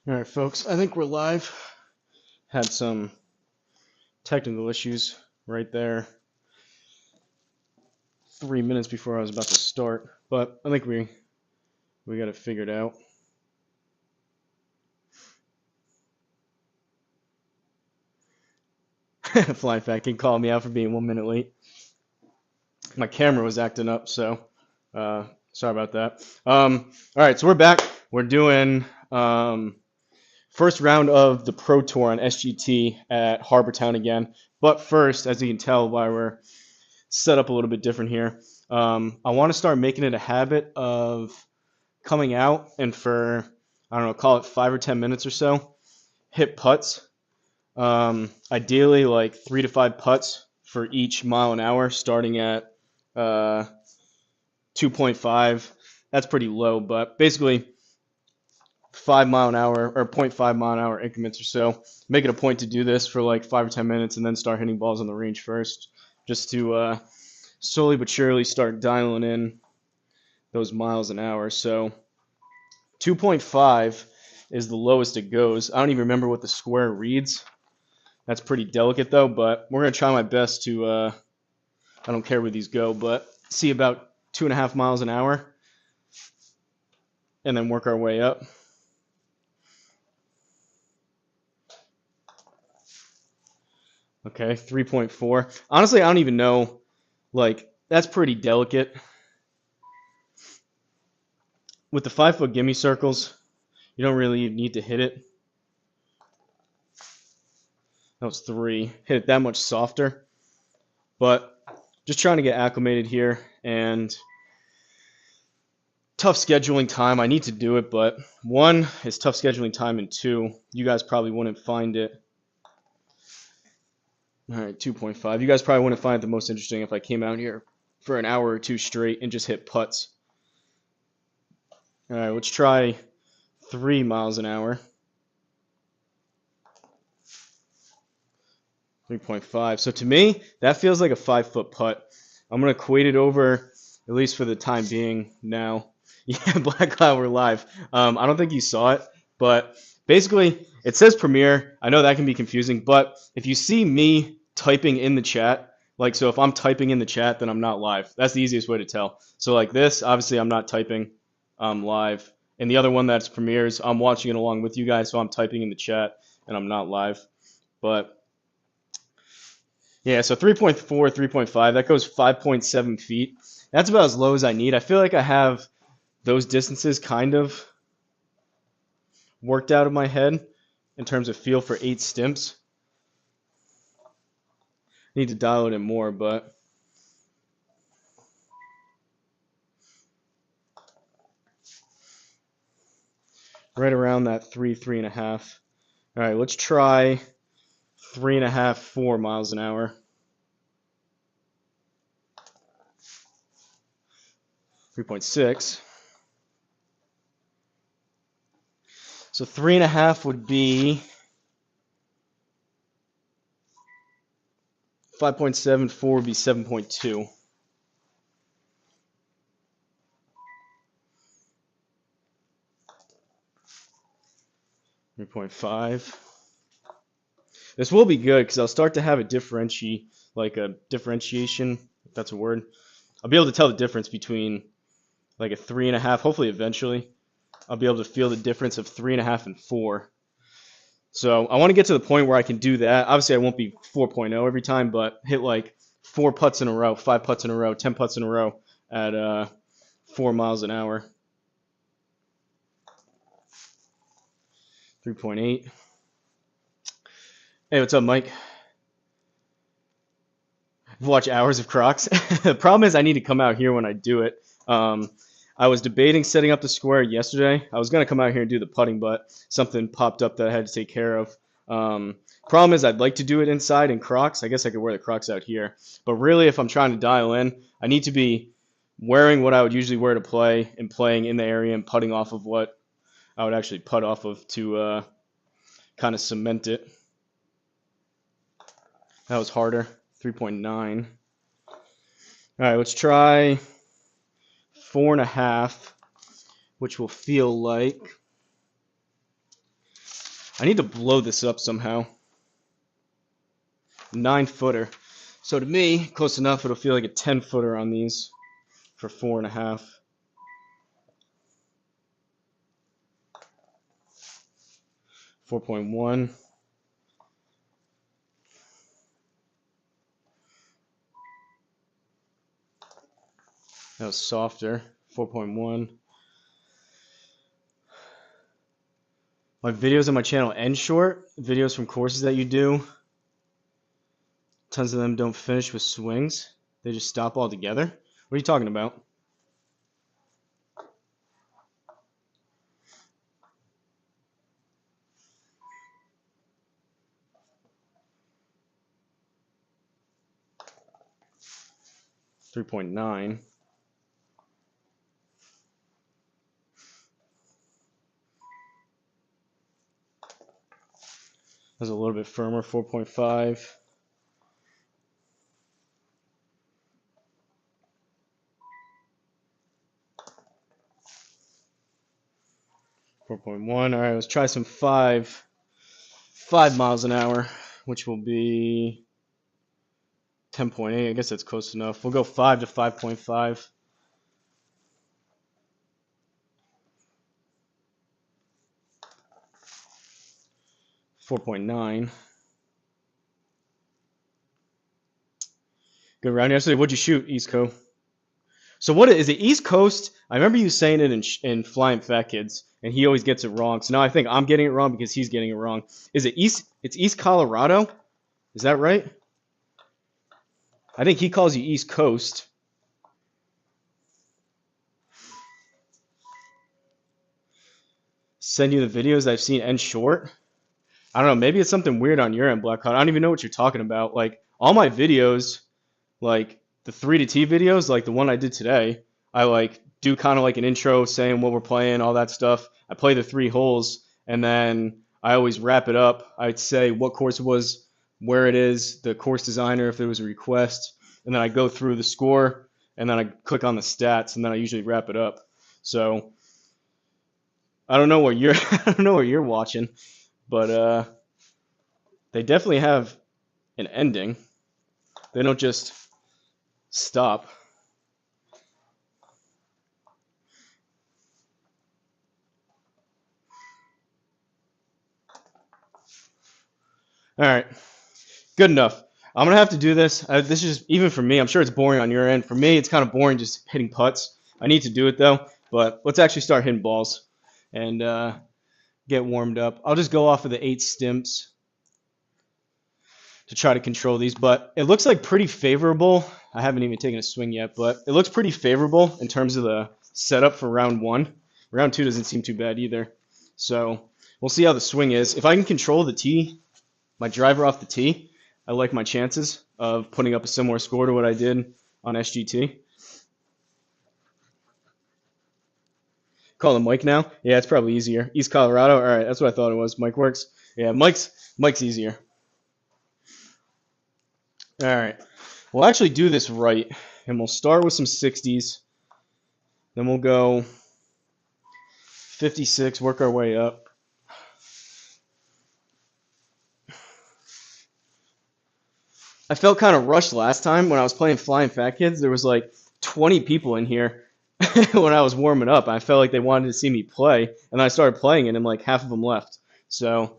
All right, folks, I think we're live. Had some technical issues right there 3 minutes before I was about to start, but I think we got it figured out. Flying Fat Kid called me out for being 1 minute late. My camera was acting up, so sorry about that. All right, so we're back. We're doing first round of the Pro Tour on SGT at Harbour Town again. But first, as you can tell why we're set up a little bit different here, I want to start making it a habit of coming out and for, I don't know, call it 5 or 10 minutes or so, hit putts. Ideally, like 3 to 5 putts for each mile an hour, starting at 2.5. That's pretty low, but basically 5 mile an hour or 0.5 mile an hour increments or so. Make it a point to do this for like 5 or 10 minutes and then start hitting balls on the range first, just to slowly but surely start dialing in those miles an hour. So 2.5 is the lowest it goes. I don't even remember what the square reads. That's pretty delicate though, but we're going to try my best to, I don't care where these go, but see about 2.5 miles an hour and then work our way up. Okay, 3.4. Honestly, I don't even know. Like, that's pretty delicate. With the 5-foot gimme circles, you don't really need to hit it. That was 3. Hit it that much softer. But just trying to get acclimated here, and tough scheduling time. I need to do it, but 1 is tough scheduling time, and 2, you guys probably wouldn't find it. All right, 2.5. You guys probably wouldn't find it the most interesting if I came out here for an hour or 2 straight and just hit putts. All right, let's try 3 miles an hour. 3.5. So to me, that feels like a 5-foot putt. I'm going to equate it over, at least for the time being now. Yeah, Black Cloud, we're live. I don't think you saw it, but basically, it says Premiere. I know that can be confusing, but if you see me typing in the chat, like, so if I'm typing in the chat, then I'm not live. That's the easiest way to tell. So like this, obviously I'm not typing live. And the other one that's Premieres, I'm watching it along with you guys, so I'm typing in the chat, and I'm not live. But yeah, so 3.4, 3.5, that goes 5.7 feet. That's about as low as I need. I feel like I have those distances kind of worked out of my head in terms of feel for 8 stimps. I need to dial it in more, but right around that 3, 3.5. All right, let's try 3.5, 4 miles an hour. 3.6. So 3.5 would be 5.7, 4 would be 7.2. .5. This will be good because I'll start to have a differentiation, if that's a word. I'll be able to tell the difference between like a 3.5. Hopefully, eventually, I'll be able to feel the difference of 3.5 and 4. So I want to get to the point where I can do that. Obviously, I won't be 4.0 every time, but hit like 4 putts in a row, 5 putts in a row, 10 putts in a row at 4 miles an hour. 3.8. Hey, what's up, Mike? I've watched hours of Crocs. The problem is I need to come out here when I do it. I was debating setting up the square yesterday. I was going to come out here and do the putting, but something popped up that I had to take care of. Problem is I'd like to do it inside in Crocs. I guess I could wear the Crocs out here. But really, if I'm trying to dial in, I need to be wearing what I would usually wear to play and playing in the area and putting off of what I would actually putt off of to kind of cement it. That was harder. 3.9. All right, let's try 4.5, which will feel like I need to blow this up somehow. 9-footer. So to me, close enough, it'll feel like a 10-footer on these for 4.5. 4.1. That was softer. 4.1. My videos on my channel end short. Videos from courses that you do. Tons of them don't finish with swings. They just stop altogether. What are you talking about? $3.9. That's a little bit firmer. 4.5. 4.1. All right, let's try some 5 miles an hour, which will be 10.8. I guess that's close enough. We'll go 5 to 5.5. 4.9. Good round yesterday. What'd you shoot, East Coast? So what is it? East Coast? I remember you saying it in Flying Fat Kids, and he always gets it wrong. So now I think I'm getting it wrong because he's getting it wrong. Is it East? It's East Colorado? Is that right? I think he calls you East Coast. Send you the videos I've seen end short. I don't know. Maybe it's something weird on your end, Blackhawk. I don't even know what you're talking about. Like all my videos, like the 3 to T videos, like the one I did today, I like do kind of like an intro saying what we're playing, all that stuff. I play the 3 holes, and then I always wrap it up. I'd say what course it was, where it is, the course designer, if there was a request, and then I go through the score, and then I click on the stats, and then I usually wrap it up. So I don't know what you're I don't know what you're watching, but they definitely have an ending. They don't just stop. All right, good enough. I'm gonna have to do this. This is even for me. I'm sure it's boring on your end. For me, it's kind of boring just hitting putts. I need to do it though. But let's actually start hitting balls and get warmed up. I'll just go off of the 8 stimps to try to control these. But it looks like pretty favorable. I haven't even taken a swing yet, but it looks pretty favorable in terms of the setup for round 1. Round 2 doesn't seem too bad either. So we'll see how the swing is. If I can control the tee, my driver off the tee, I like my chances of putting up a similar score to what I did on SGT. Call him Mike now? Yeah, it's probably easier. East Colorado? All right, that's what I thought it was. Mike works. Yeah, Mike's easier. All right. We'll actually do this right, and we'll start with some 60s. Then we'll go 56, work our way up. I felt kind of rushed last time when I was playing Flying Fat Kids. There was like 20 people in here when I was warming up. I felt like they wanted to see me play, and then I started playing it, and like half of them left. So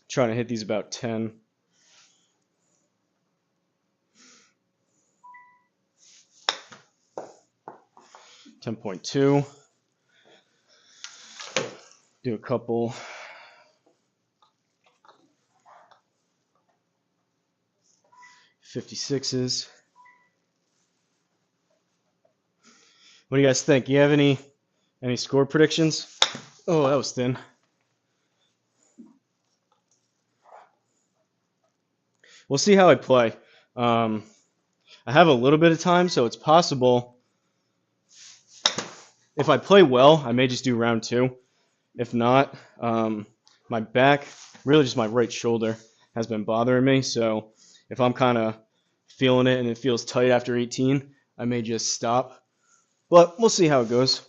trying to hit these about 10. $10.2. Do a couple. 56s. What do you guys think? You have any score predictions? Oh, that was thin. We'll see how I play. I have a little bit of time, so it's possible. If I play well, I may just do round 2. If not, my back, really just my right shoulder, has been bothering me. So if I'm kind of feeling it and it feels tight after 18, I may just stop. But we'll see how it goes.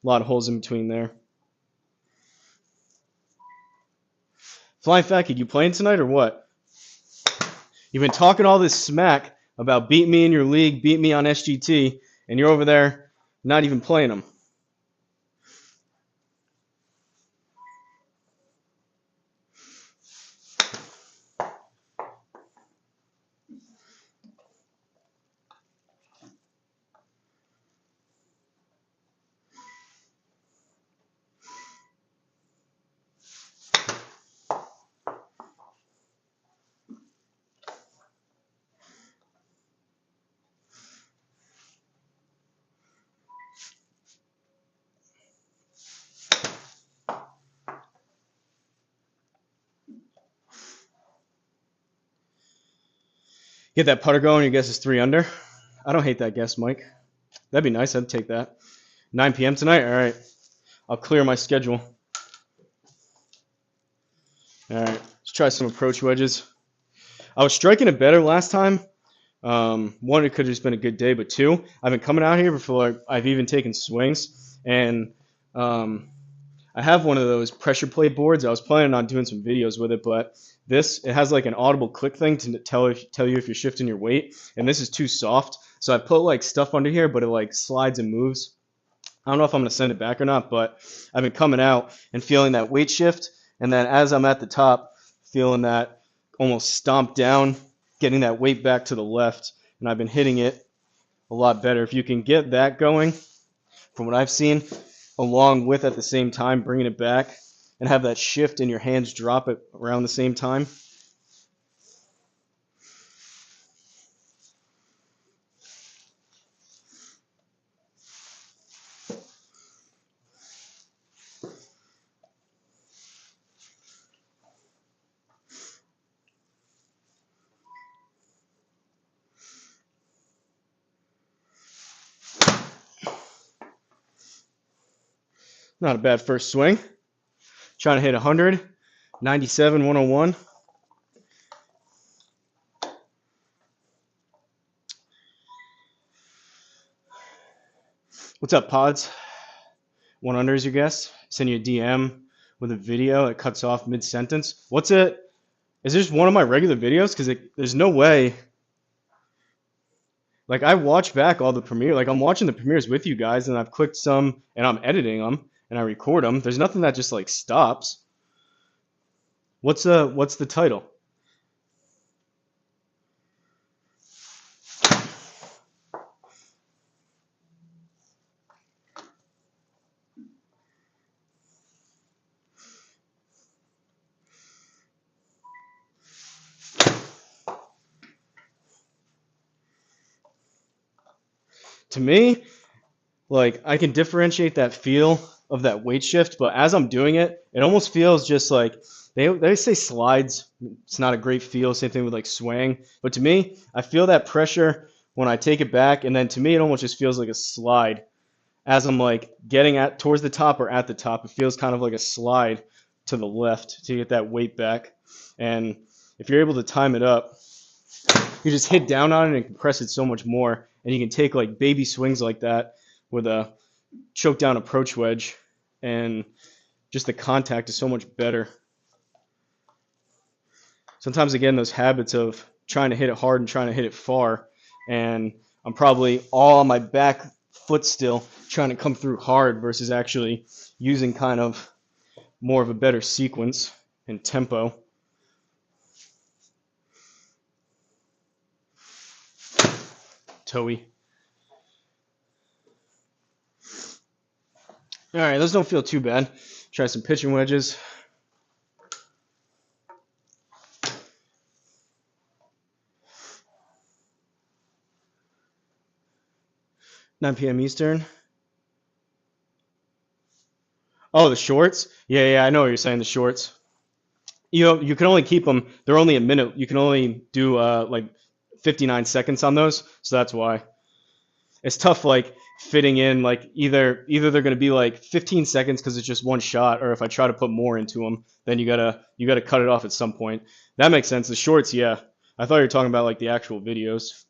A lot of holes in between there. Flying Fat Kid, you playing tonight or what? You've been talking all this smack about beat me in your league, beat me on SGT, and you're over there not even playing them. Get that putter going, your guess is 3 under. I don't hate that guess, Mike. That'd be nice. I'd take that. 9 p.m. tonight? All right. I'll clear my schedule. All right. Let's try some approach wedges. I was striking it better last time. 1, it could have just been a good day, but 2, I've been coming out here before I've even taken swings, and I have one of those pressure plate boards. I was planning on doing some videos with it, but it has like an audible click thing to tell you if you're shifting your weight, and this is too soft. So I put like stuff under here, but it like slides and moves. I don't know if I'm going to send it back or not, but I've been coming out and feeling that weight shift, and then as I'm at the top, feeling that almost stomp down, getting that weight back to the left, and I've been hitting it a lot better. If you can get that going, from what I've seen, along with at the same time bringing it back and have that shift and your hands drop it around the same time. Not a bad first swing. Trying to hit 100, 97, 101. What's up, Pods? 1 under is your guess. Send you a DM with a video that cuts off mid-sentence. What's it? Is this one of my regular videos? Because there's no way. Like, I watch back all the premiere. Like, I'm watching the premieres with you guys, and I've clicked some, and I'm editing them, and I record them. There's nothing that just, like, stops. What's the title? To me, like, I can differentiate that feel of that weight shift, but as I'm doing it, it almost feels just like they say slides. It's not a great feel. Same thing with like swaying. But to me, I feel that pressure when I take it back, and then to me, it almost just feels like a slide as I'm like getting towards the top or at the top. It feels kind of like a slide to the left to get that weight back. And if you're able to time it up, you just hit down on it and compress it so much more. And you can take like baby swings like that with a choke down approach wedge, and just the contact is so much better. Sometimes, again, those habits of trying to hit it hard and trying to hit it far, and I'm probably all on my back foot still trying to come through hard versus actually using kind of more of a better sequence and tempo. Toey. All right, those don't feel too bad. Try some pitching wedges. 9 p.m. Eastern. Oh, the shorts? Yeah, I know what you're saying, the shorts. You can only keep them, they're only a minute. You can only do like 59 seconds on those, so that's why. It's tough like fitting in like either they're going to be like 15 seconds because it's just one shot, or if I try to put more into them, then you gotta cut it off at some point. That makes sense. The shorts, yeah. I thought you were talking about like the actual videos.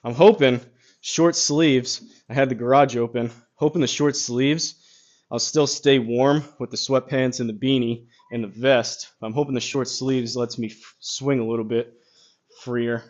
I'm hoping short sleeves. I had the garage open. Hoping the short sleeves, I'll still stay warm with the sweatpants and the beanie and the vest. I'm hoping the short sleeves lets me swing a little bit freer.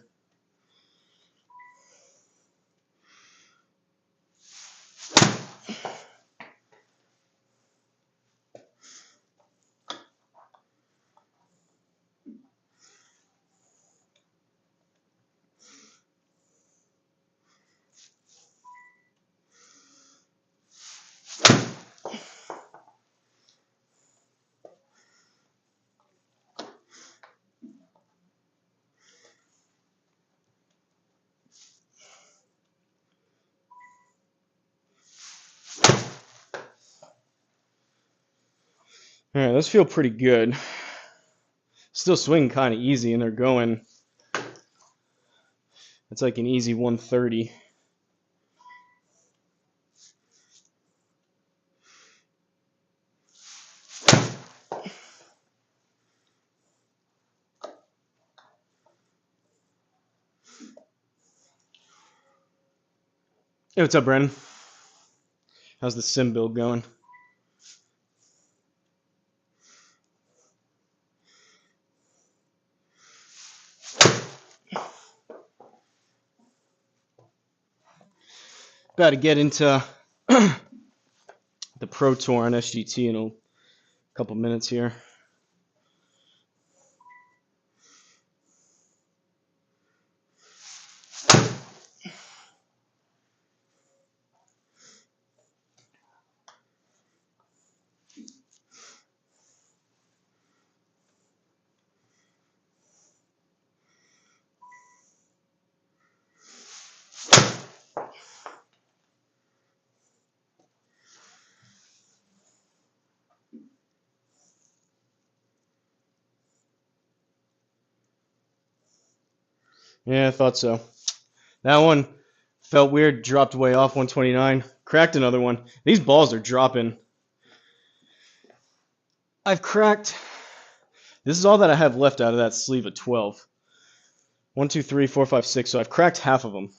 All right, those feel pretty good. Still swinging kind of easy, and they're going. It's like an easy 130. Hey, what's up, Brennan? How's the sim build going? About to get into the Pro Tour on SGT in a couple minutes here. Yeah, I thought so. That one felt weird, dropped way off 129. Cracked another one. These balls are dropping. I've cracked. This is all that I have left out of that sleeve of 12. 1, 2, 3, 4, 5, 6. So I've cracked half of them.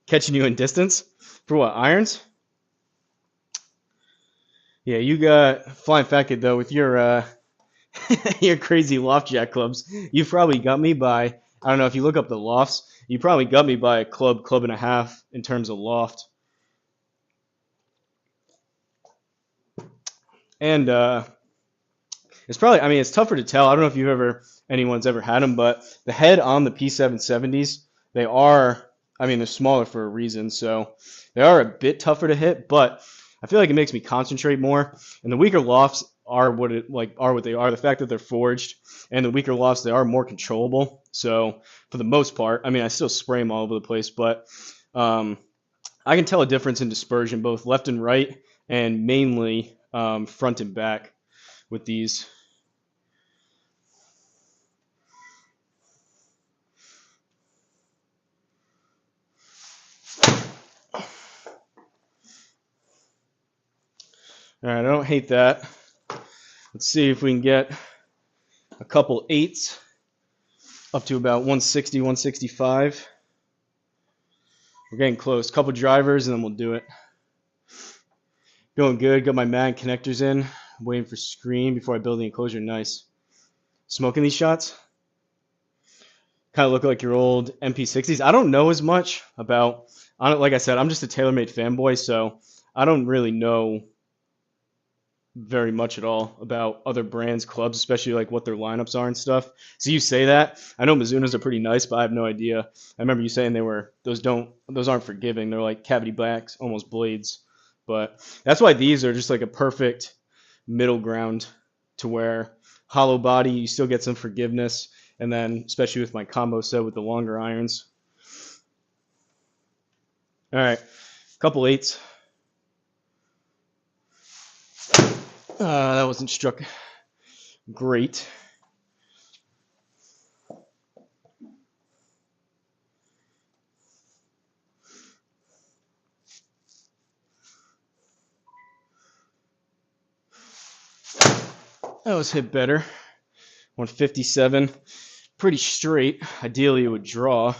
Catching you in distance? For what, irons? Yeah, you got Flying Fat Kid, though, with your your crazy loft jack clubs. You probably got me by, I don't know, if you look up the lofts, you probably got me by a club and a half in terms of loft. And it's probably, I mean, it's tougher to tell. I don't know if anyone's ever had them, but the head on the P770s, they are, I mean, they're smaller for a reason, so they are a bit tougher to hit, but I feel like it makes me concentrate more. And the weaker lofts are what they are. The fact that they're forged, and the weaker lofts, they are more controllable. So for the most part, I mean, I still spray them all over the place, but I can tell a difference in dispersion, both left and right, and mainly front and back with these. All right, I don't hate that. Let's see if we can get a couple eights up to about 160, 165. We're getting close. Couple drivers, and then we'll do it. Going good. Got my mag connectors in. I'm waiting for screen before I build the enclosure. Nice. Smoking these shots? kind of look like your old MP60s. I don't know as much about, like I said, I'm just a TaylorMade fanboy, so I don't really know very much at all about other brands, clubs, especially like what their lineups are and stuff. So you say that. I know Mizuno's are pretty nice, but I have no idea. I remember you saying those aren't forgiving. They're like cavity backs, almost blades. But that's why these are just like a perfect middle ground to where hollow body, you still get some forgiveness, and then especially with my combo set with the longer irons. All right, couple eights. That wasn't struck great. That was hit better. 157. Pretty straight. Ideally, it would draw.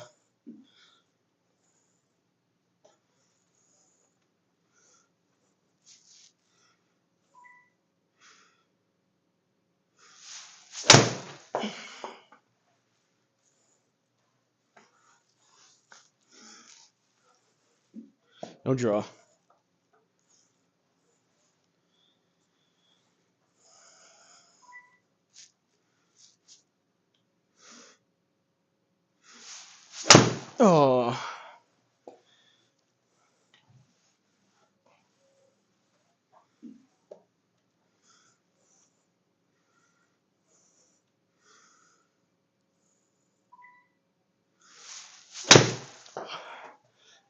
No draw. Oh.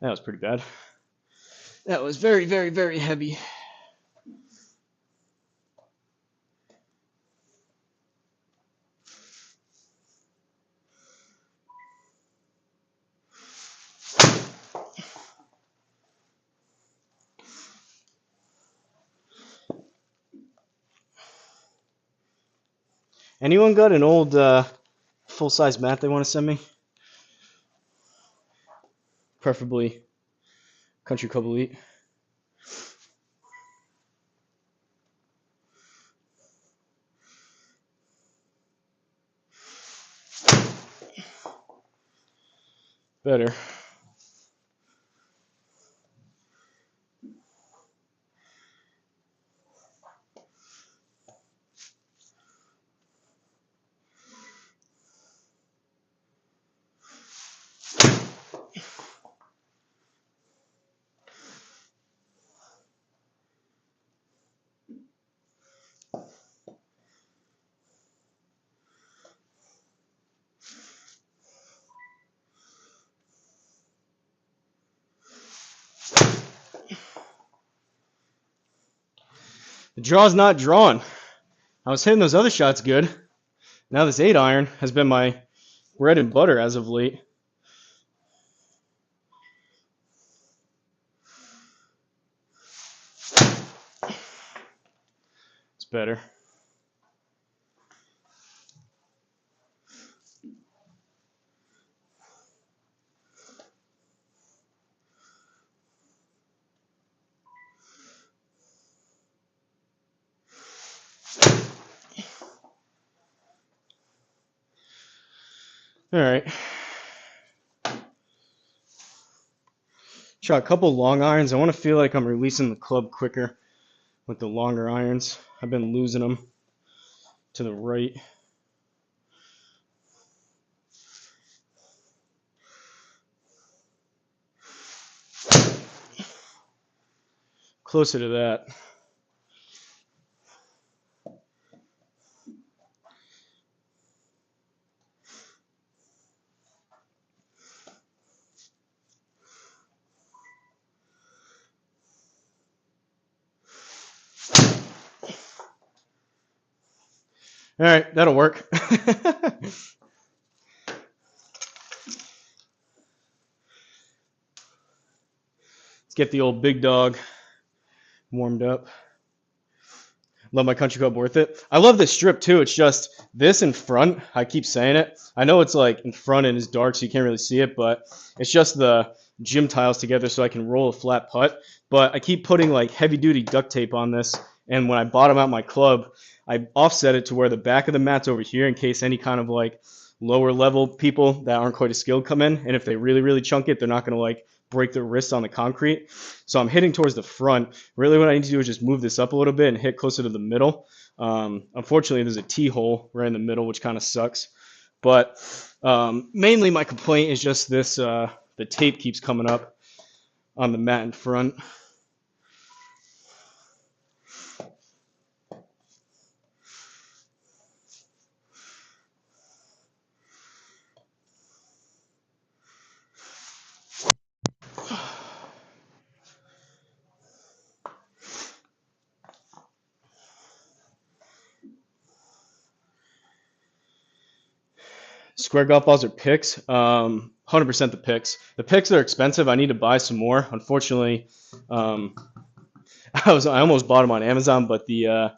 That was pretty bad. That was very, very, very heavy. Anyone got an old full-size mat they want to send me? Preferably Country Club Elite. Better. The draw's not drawn. I was hitting those other shots good. Now this 8-iron has been my bread and butter as of late. It's better. All right. Try a couple long irons. I want to feel like I'm releasing the club quicker with the longer irons. I've been losing them to the right. Closer to that. All right, that'll work. Let's get the old big dog warmed up. Love my Country Club Worth It. I love this strip too. It's just this in front. I keep saying it. I know it's like in front and it's dark so you can't really see it, but it's just the gym tiles together so I can roll a flat putt. But I keep putting like heavy duty duct tape on this, and when I bottom out my club, I offset it to where the back of the mat's over here in case any kind of like lower level people that aren't quite as skilled come in, and if they really, really chunk it, they're not going to like break their wrists on the concrete. So I'm hitting towards the front. Really what I need to do is just move this up a little bit and hit closer to the middle. Unfortunately, there's a T-hole right in the middle, which kind of sucks. But mainly my complaint is just this, the tape keeps coming up on the mat in front. Square golf balls are picks. 100% the picks. The picks are expensive. I need to buy some more. Unfortunately, I almost bought them on Amazon, but the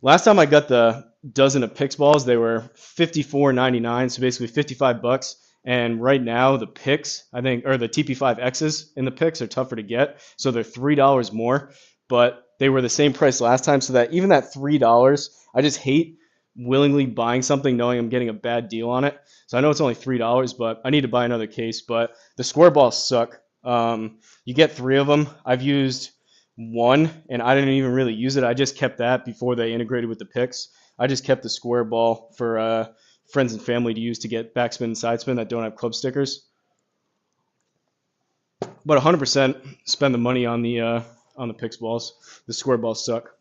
last time I got the dozen of picks balls, they were $54.99, so basically $55. And right now, the picks, I think, or the TP5Xs in the picks are tougher to get, so they're $3 more. But they were the same price last time, so that even that $3, I just hate willingly buying something knowing I'm getting a bad deal on it. So I know it's only $3, but I need to buy another case. But the square balls suck. You get 3 of them. I've used one, and I didn't even really use it. I just kept that before they integrated with the picks. I just kept the square ball for friends and family to use to get backspin and side spin that don't have club stickers. But 100% spend the money on the picks balls. The square balls suck.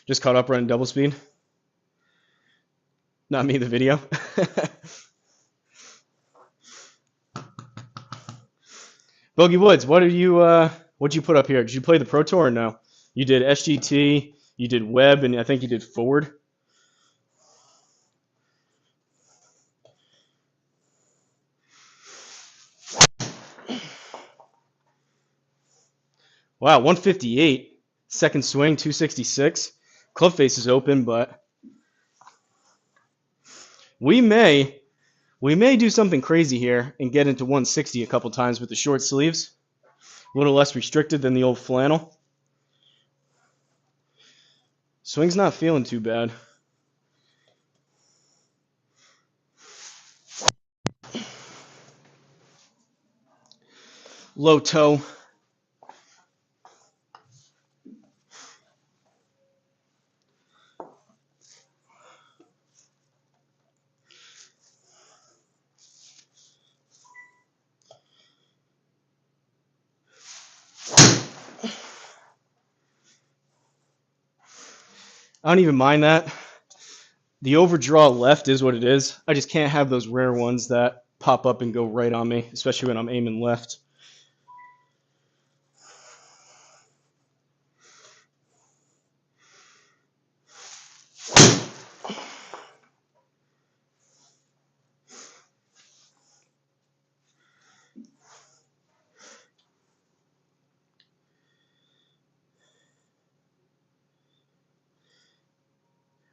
Just caught up running double speed. Not me, the video. Bogey Woods, what'd you put up here? Did you play the Pro Tour or no? You did SGT, you did Web, and I think you did Forward. Wow, 158. Second swing, 266. Club face is open, but we may do something crazy here and get into 160 a couple times with the short sleeves. A little less restricted than the old flannel. Swing's not feeling too bad. Low toe. I don't even mind that. The overdraw left is what it is. I just can't have those rare ones that pop up and go right on me, especially when I'm aiming left.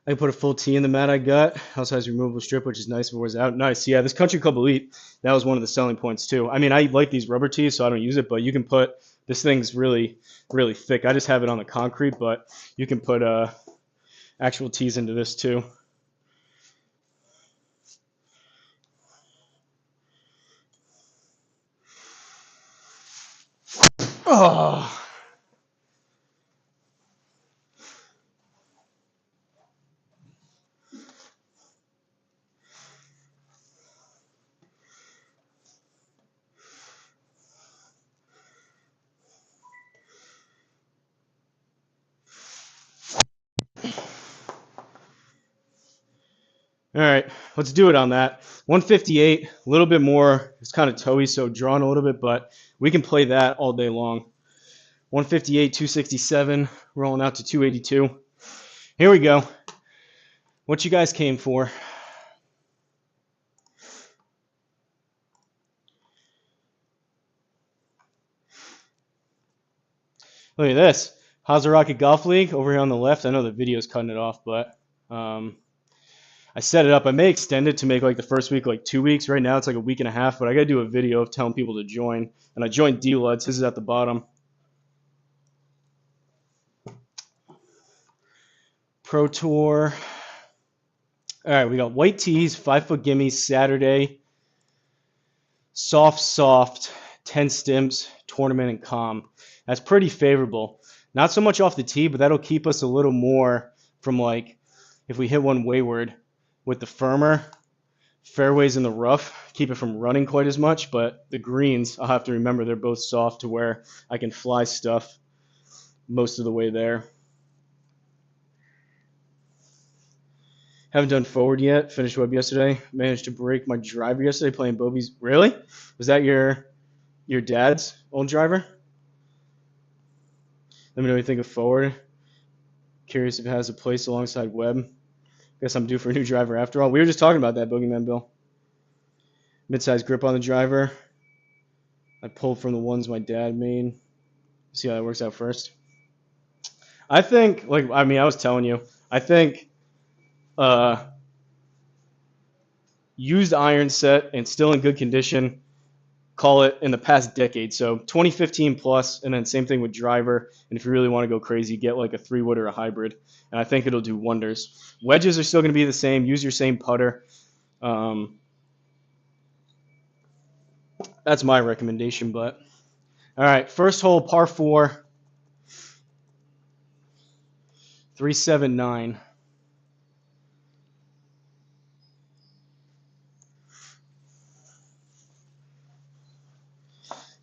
I can put a full tee in the mat I got. Also has removable strip, which is nice if it wears out. Nice. Yeah, this Country Club Elite, that was one of the selling points too. I mean, I like these rubber tees, so I don't use it, but you can put, this thing's really, really thick. I just have it on the concrete, but you can put actual tees into this too. Oh. All right, let's do it on that. 158, a little bit more. It's kind of toey, so drawn a little bit, but we can play that all day long. 158, 267, rolling out to 282. Here we go. What you guys came for. Look at this. Hosel Rocket Golf League over here on the left. I know the video's cutting it off, but I set it up. I may extend it to make like the first week like 2 weeks. Right now it's like a week and a half, but I got to do a video of telling people to join. And I joined D-Luds. This is at the bottom. Pro Tour. All right, we got white tees, 5-foot gimmies, Saturday, soft, 10 stimps, tournament, and calm. That's pretty favorable. Not so much off the tee, but that'll keep us a little more from, like, if we hit one wayward with the firmer fairways in the rough, keep it from running quite as much. But the greens, I'll have to remember they're both soft to where I can fly stuff most of the way there. Haven't done forward yet. Finished web yesterday. Managed to break my driver yesterday playing bogeys. Really? Was that your dad's old driver? Let me know what you think of forward. Curious if it has a place alongside web. Guess I'm due for a new driver after all. We were just talking about that, Boogeyman Bill. Mid-size grip on the driver. I pulled from the ones my dad made. See how that works out first. I think, I was telling you, I think used iron set and still in good condition, call it in the past decade. So 2015 plus, and then same thing with driver. And if you really want to go crazy, get like a 3-wood or a hybrid. And I think it'll do wonders. Wedges are still going to be the same. Use your same putter. That's my recommendation. But all right, first hole, par 4, 379.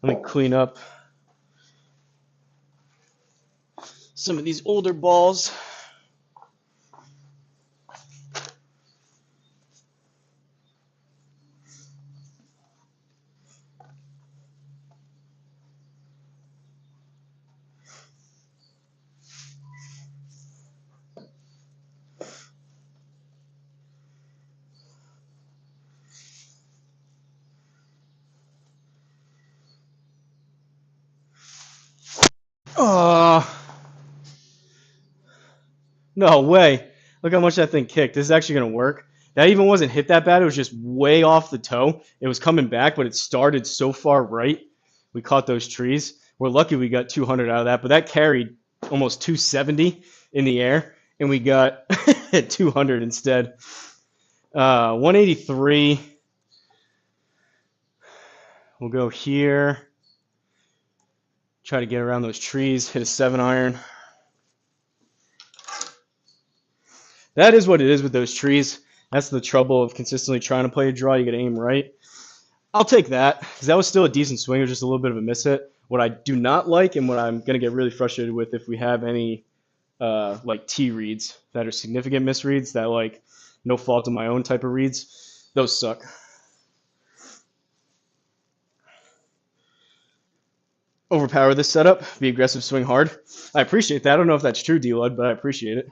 Let me clean up some of these older balls. No way. Look how much that thing kicked. This is actually going to work. That even wasn't hit that bad. It was just way off the toe. It was coming back, but it started so far right. We caught those trees. We're lucky we got 200 out of that, but that carried almost 270 in the air, and we got 200 instead. 183. We'll go here. Try to get around those trees. Hit a 7-iron. That is what it is with those trees. That's the trouble of consistently trying to play a draw. You got to aim right. I'll take that because that was still a decent swing. It was just a little bit of a miss hit. What I do not like and what I'm going to get really frustrated with if we have any like tee reads that are significant misreads, that like no fault of my own type of reads, those suck. Overpower this setup. Be aggressive, swing hard. I appreciate that. I don't know if that's true, D-Lud, but I appreciate it.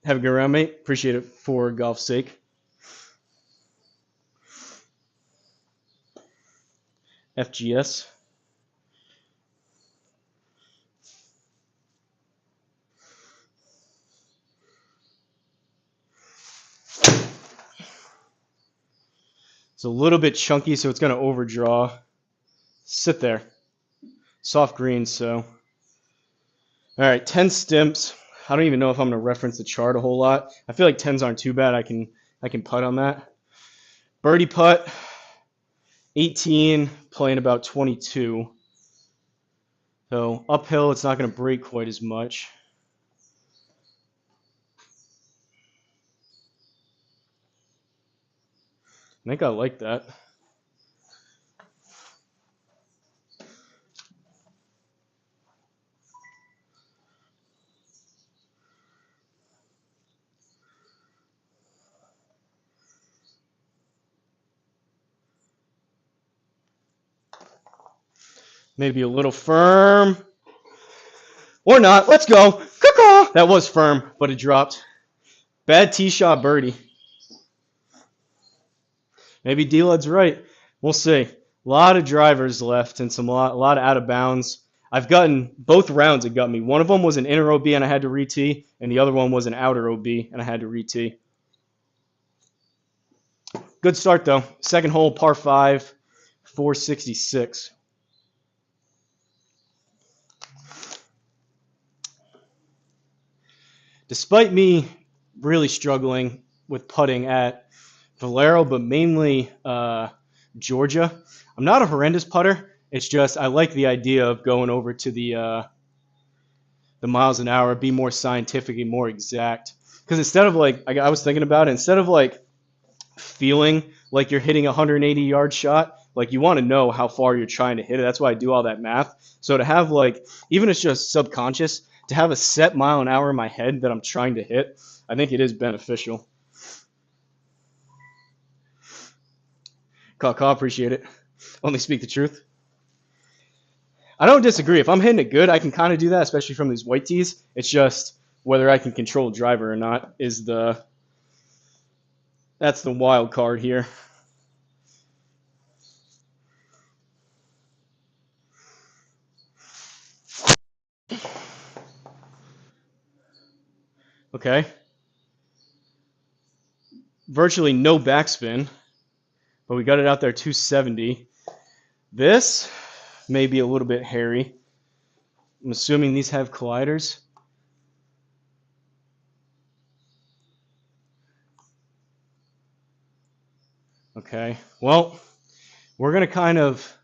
Have a good round, mate. Appreciate it for golf's sake. FGS. It's a little bit chunky, so it's going to overdraw. Sit there. Soft green, so. All right, 10 stimps. I don't even know if I'm going to reference the chart a whole lot. I feel like 10s aren't too bad. I can putt on that. Birdie putt, 18, playing about 22. So uphill, it's not going to break quite as much. I think I like that. Maybe a little firm. Or not. Let's go. Caw-caw. That was firm, but it dropped. Bad tee shot birdie. Maybe D-Lud's right. We'll see. A lot of drivers left and a lot of out of bounds. I've gotten both rounds. It got me. One of them was an inner OB and I had to re-tee, and the other one was an outer OB and I had to re-tee. Good start though. Second hole, par 5, 466. Despite me really struggling with putting at Valero, but mainly Georgia. I'm not a horrendous putter. It's just I like the idea of going over to the miles an hour, be more scientific and more exact. Because instead of like I was thinking about it, instead of like feeling like you're hitting a 180-yard shot, like you want to know how far you're trying to hit it. That's why I do all that math. So to have like, even if it's just subconscious, to have a set mile an hour in my head that I'm trying to hit, I think it is beneficial. Caw, appreciate it. Only speak the truth. I don't disagree. If I'm hitting it good, I can kind of do that, especially from these white tees. It's just whether I can control driver or not is that's the wild card here. Okay. Virtually no backspin, but we got it out there 270. This may be a little bit hairy. I'm assuming these have colliders. Okay, well, we're going to kind of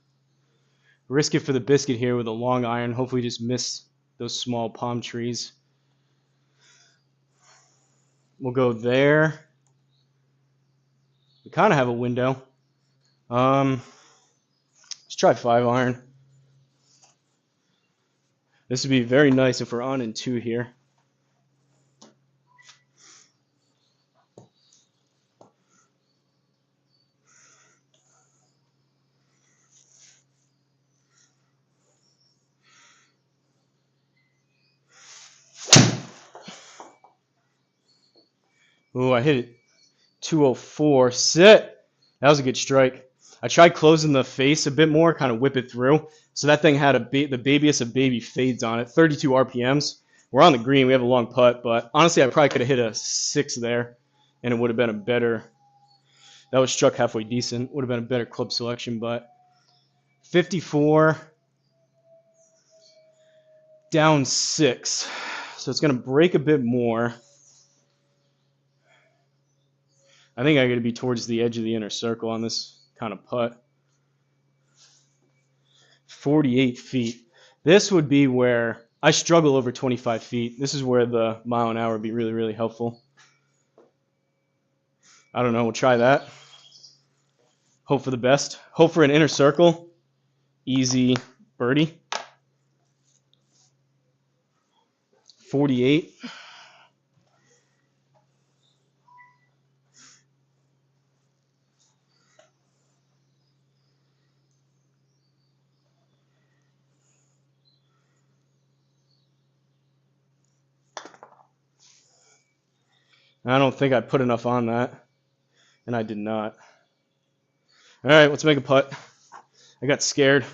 risk it for the biscuit here with a long iron. Hopefully just miss those small palm trees. We'll go there. We kind of have a window. Let's try 5 iron. This would be very nice if we're on in 2 here. Ooh, I hit it 204. Sit. That was a good strike. I tried closing the face a bit more, kind of whip it through. So that thing had the babyest of baby fades on it. 32 RPMs. We're on the green. We have a long putt, but honestly, I probably could have hit a 6 there, and it would have been a better. That was struck halfway decent. Would have been a better club selection, but 54 down 6. So it's going to break a bit more. I think I got to be towards the edge of the inner circle on this kind of putt. 48 feet. This would be where I struggle over 25 feet. This is where the mile an hour would be really, really helpful. I don't know. We'll try that. Hope for the best. Hope for an inner circle. Easy birdie. 48. I don't think I put enough on that, and I did not. All right, let's make a putt. I got scared.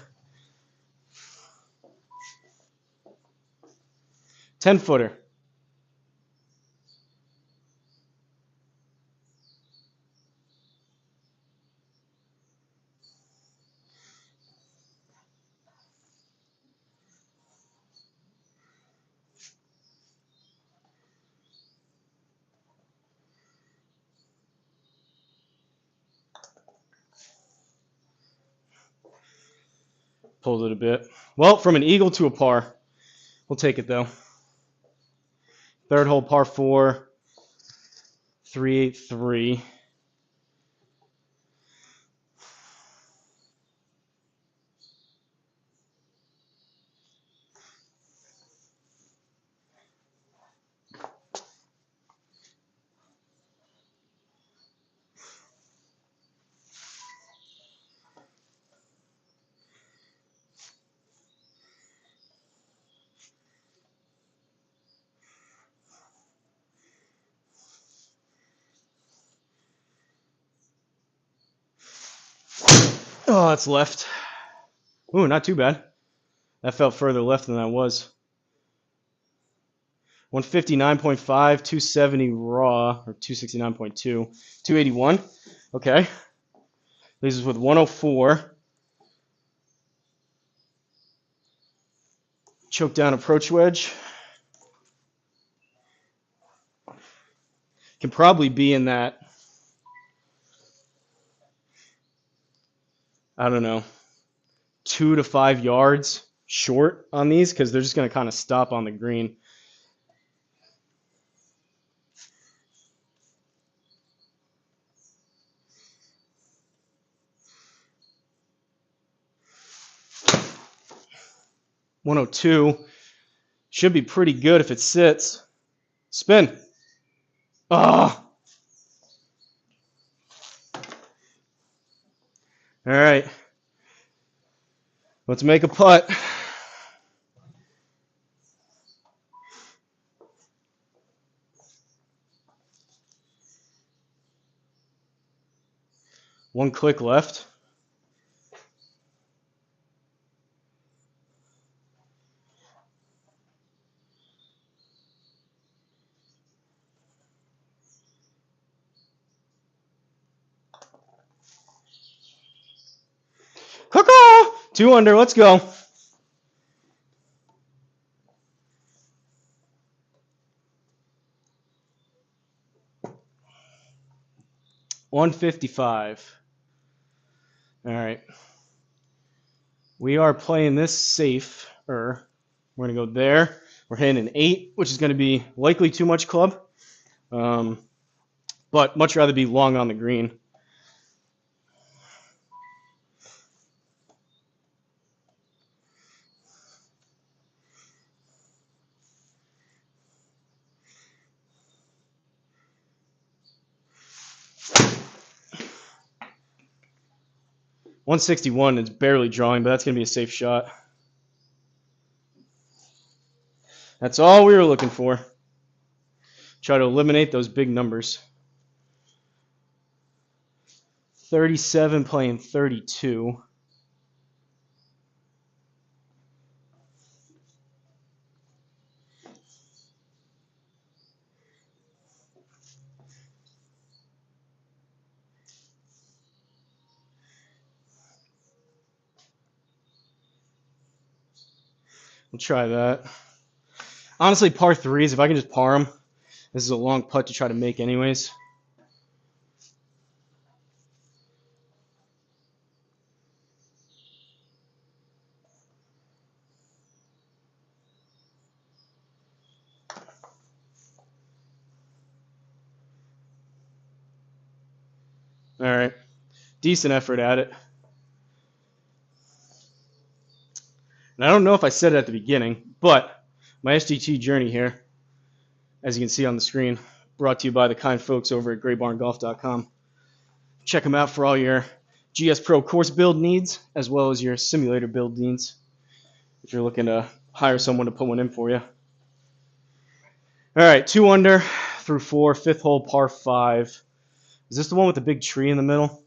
10-footer. Pulled it a bit. Well, from an eagle to a par. We'll take it, though. Third hole, par 4. 383. Oh, that's left. Ooh, not too bad. That felt further left than I was. 159.5, 270 raw, or 269.2, 281. Okay. Leaves us with 104. Choke down approach wedge. can probably be in that, I don't know, 2 to 5 yards short on these because they're just going to kind of stop on the green. .102 should be pretty good if it sits. Spin. Oh. All right. Let's make a putt. One click left. Caw-caw! 2 under. Let's go. $155. All right. We are playing this safe. We're going to go there. We're hitting an 8, which is going to be likely too much club. But much rather be long on the green. .161 is barely drawing, but that's going to be a safe shot. That's all we were looking for. Try to eliminate those big numbers. 37 playing 32. We'll try that. Honestly, par 3s, if I can just par them, this is a long putt to try to make anyways. All right. Decent effort at it. And I don't know if I said it at the beginning, but my SGT journey here, as you can see on the screen, brought to you by the kind folks over at graybarngolf.com. Check them out for all your GSPro course build needs, as well as your simulator build needs, if you're looking to hire someone to put one in for you. All right, 2 under through 4, 5th hole, par 5. Is this the one with the big tree in the middle?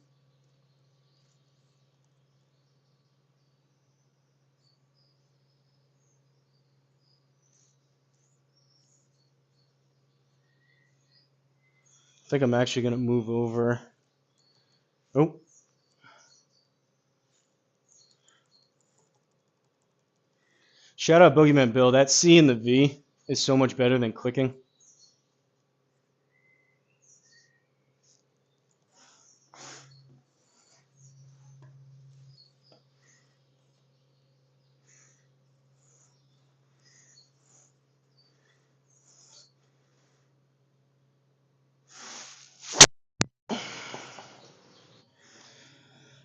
I think I'm actually going to move over. Oh. Shout out Boogeyman Bill. That C and the V is so much better than clicking.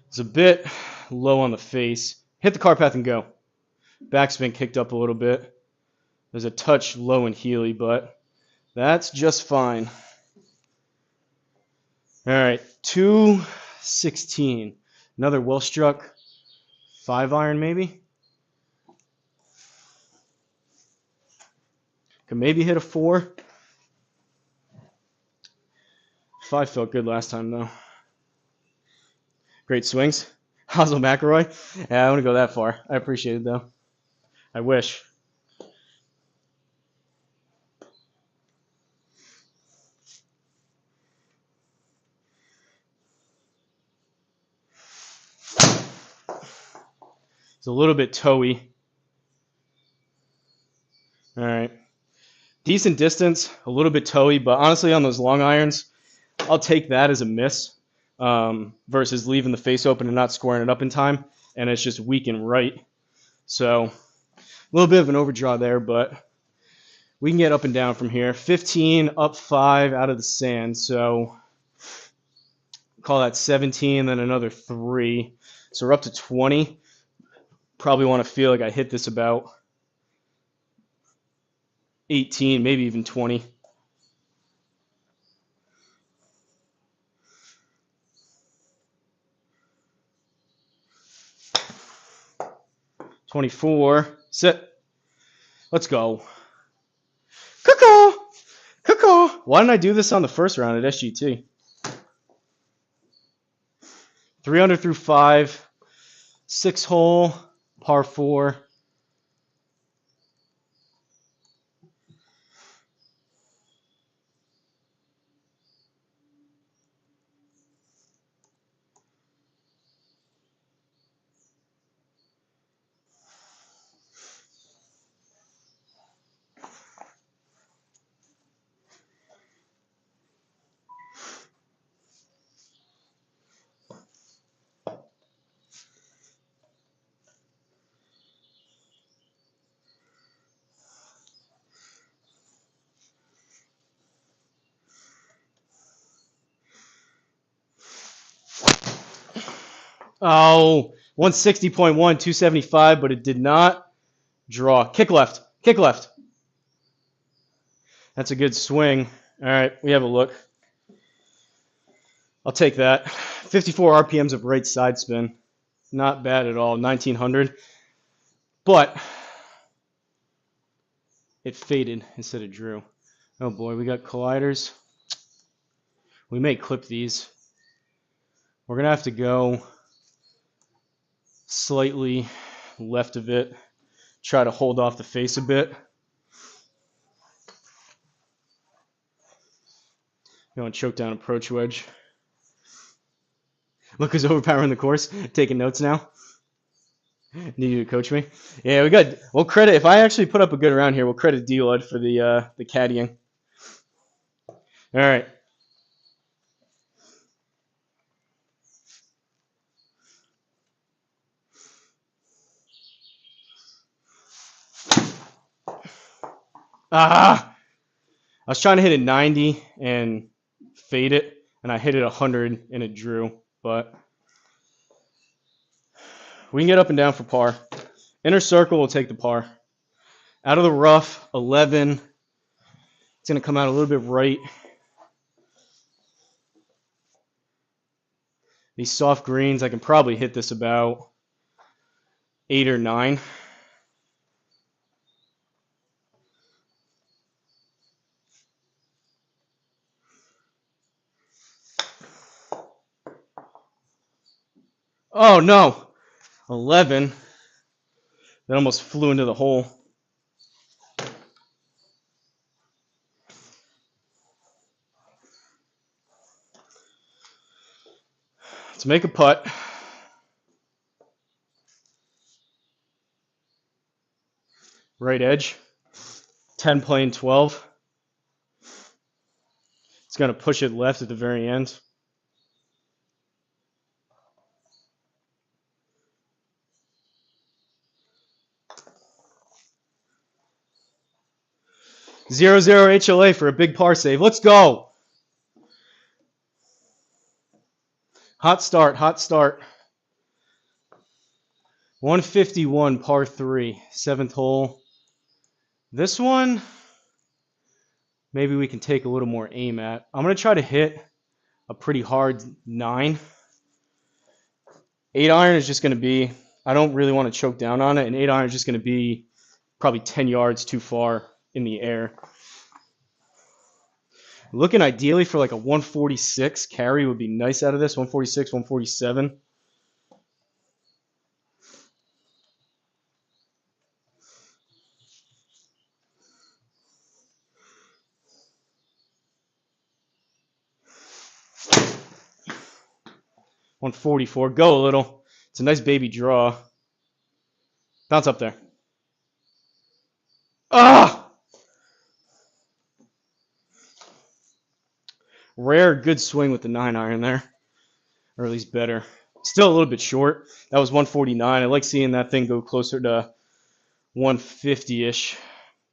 It's a bit low on the face. Hit the car path and go. Backspin kicked up a little bit. There's a touch low and heely, but that's just fine. All right, 216. Another well struck 5-iron maybe. Could maybe hit a 4. 5 felt good last time though. Great swings. Hosel McElroy. Yeah, I want to go that far. I appreciate it though. I wish. It's a little bit toey. All right. Decent distance, a little bit toey, but honestly on those long irons, I'll take that as a miss versus leaving the face open and not squaring it up in time, and it's just weak and right. So a little bit of an overdraw there, but we can get up and down from here. 15, up 5 out of the sand, so call that 17, then another 3. So we're up to 20. Probably want to feel like I hit this about 18, maybe even 20. $24. Sit. Let's go. Cuckoo! Cuckoo! Why didn't I do this on the first round at SGT? 300 through 5. 6 hole. Par 4. Oh, 160.1, 275, but it did not draw. Kick left. Kick left. That's a good swing. All right, we have a look. I'll take that. 54 RPMs of right side spin. Not bad at all. 1900. But it faded instead of drew. Oh boy, we got colliders. We may clip these. We're going to have to go slightly left of it. Try to hold off the face a bit. You want to choke down approach wedge. Look who's overpowering the course. Taking notes now. Need you to coach me. Yeah, we'll credit, if I actually put up a good round here, we'll credit D-Lud for the caddying. All right. I was trying to hit a 90 and fade it, and I hit it 100 and it drew, but we can get up and down for par. Inner circle will take the par. Out of the rough, 11. It's going to come out a little bit right. These soft greens, I can probably hit this about 8 or 9. Oh, no. 11. That almost flew into the hole. Let's make a putt. Right edge. 10 playing 12. It's going to push it left at the very end. Zero HLA for a big par save. Let's go. Hot start, hot start. 151 par 3, 7th hole. This one, maybe we can take a little more aim at. I'm going to try to hit a pretty hard 9. 8 iron is just going to be, I don't really want to choke down on it, and 8 iron is just going to be probably 10 yards too far in the air. Looking ideally for like a 146 carry would be nice out of this. 146, 147. $144. Go a little. It's a nice baby draw. Bounce up there. Ah! Rare good swing with the 9-iron there, or at least better. Still a little bit short. That was 149. I like seeing that thing go closer to 150-ish.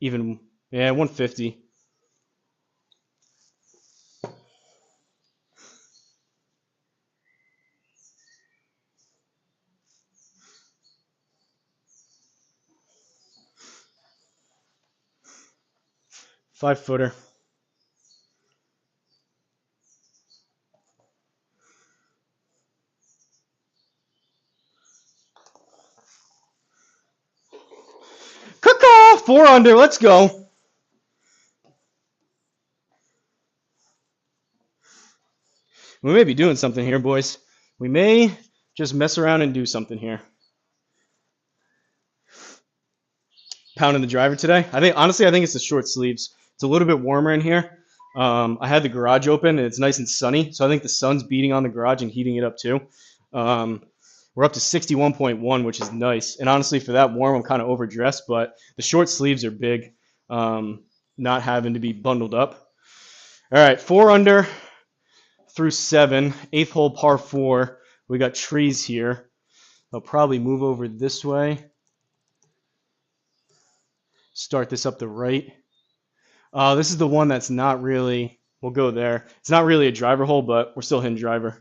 Even, yeah, 150. Five-footer. Caw-caw! 4 under. Let's go. We may be doing something here, boys. We may just mess around and do something here. Pounding the driver today. Honestly, I think it's the short sleeves. It's a little bit warmer in here. I had the garage open and it's nice and sunny, so I think the sun's beating on the garage and heating it up too. We're up to 61.1, which is nice. And honestly, for that warm, I'm kind of overdressed, but the short sleeves are big, not having to be bundled up. All right, 4 under through 7, 8th hole par 4. We got trees here. I'll probably move over this way. Start this up the right. This is the one that's not really, we'll go there. It's not really a driver hole, but we're still hitting driver.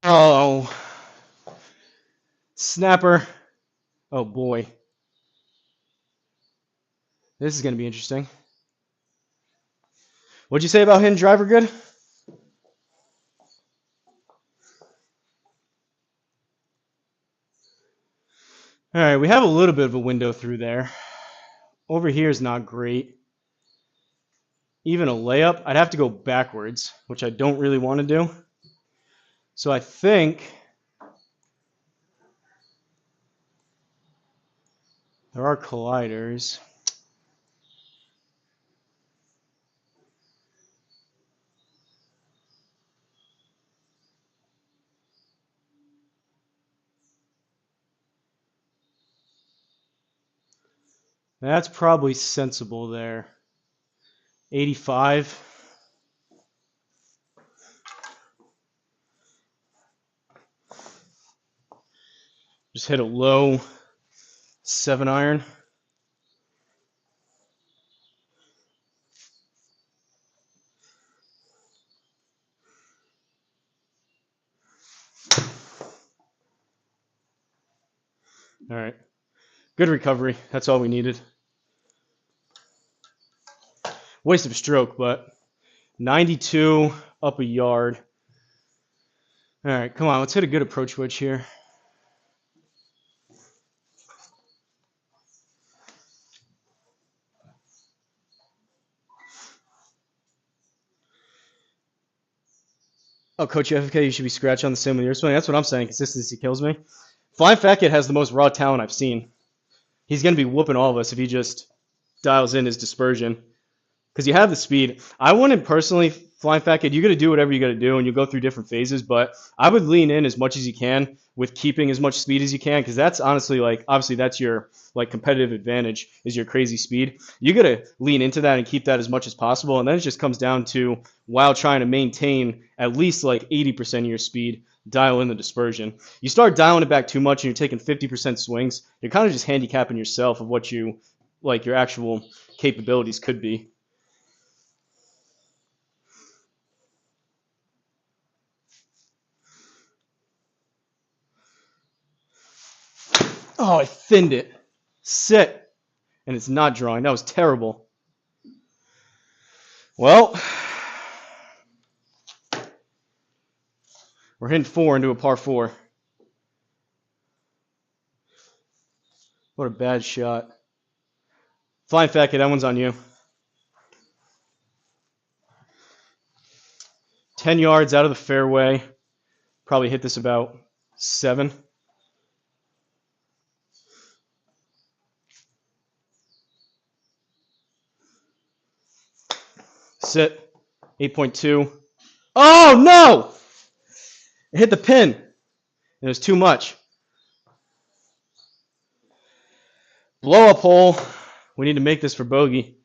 Oh, snapper. Oh boy. This is going to be interesting. What'd you say about hitting driver good? All right, we have a little bit of a window through there. Over here is not great. Even a layup, I'd have to go backwards, which I don't really want to do. So I think there are colliders. That's probably sensible there. 85. Just hit a low 7-iron. All right. Good recovery. That's all we needed. Waste of a stroke, but 92 up a yard. All right, come on. Let's hit a good approach wedge here. Oh, Coach FK, you should be scratch on the sim with your swing. That's what I'm saying. Consistency kills me. Flying Fat Kid has the most raw talent I've seen. He's going to be whooping all of us if he just dials in his dispersion. Because you have the speed. I wouldn't personally, Flying Fat Kid, you got to do whatever you got to do, and you go through different phases, but I would lean in as much as you can with keeping as much speed as you can, because that's honestly, like, obviously that's your, like, competitive advantage is your crazy speed. You got to lean into that and keep that as much as possible, and then it just comes down to, while trying to maintain at least, like, 80% of your speed, dial in the dispersion. You start dialing it back too much and you're taking 50% swings, you're kind of just handicapping yourself of what you, like, your actual capabilities could be. Oh, I thinned it. Sit. And it's not drawing. That was terrible. Well, we're hitting 4 into a par 4. What a bad shot. Flying Fat Kid, that one's on you. 10 yards out of the fairway. Probably hit this about 7. Sit. 8.2. Oh, no! It hit the pin. It was too much. Blow up hole. We need to make this for bogey.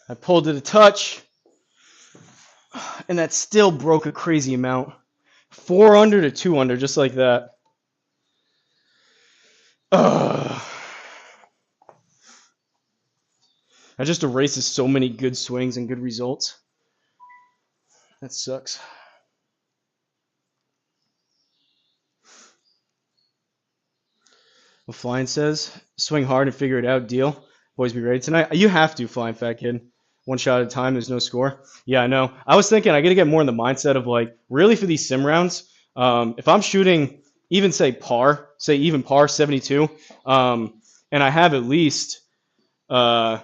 I pulled it a touch, and that still broke a crazy amount. 4 under to 2 under, just like that. Ugh. I just erases so many good swings and good results. That sucks. What Flying says, swing hard and figure it out, deal. Boys be ready tonight. You have to, Flying Fat Kid. One shot at a time, there's no score. Yeah, I know. I was thinking I got to get more in the mindset of like, really for these sim rounds, if I'm shooting even say even par 72, and I have at least 18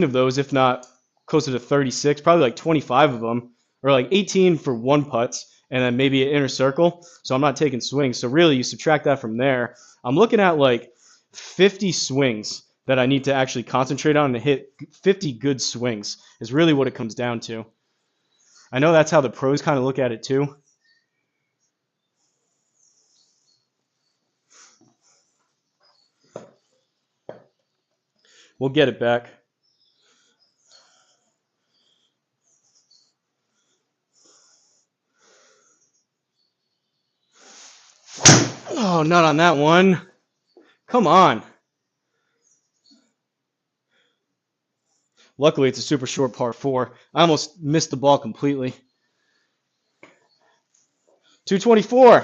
of those, if not closer to 36, probably like 25 of them, or like 18 for one putts, and then maybe an inner circle. So I'm not taking swings. So really, you subtract that from there. I'm looking at like 50 swings that I need to actually concentrate on to hit 50 good swings is really what it comes down to. I know that's how the pros kind of look at it too. We'll get it back. Oh, not on that one. Come on. Luckily, it's a super short par 4. I almost missed the ball completely. 224.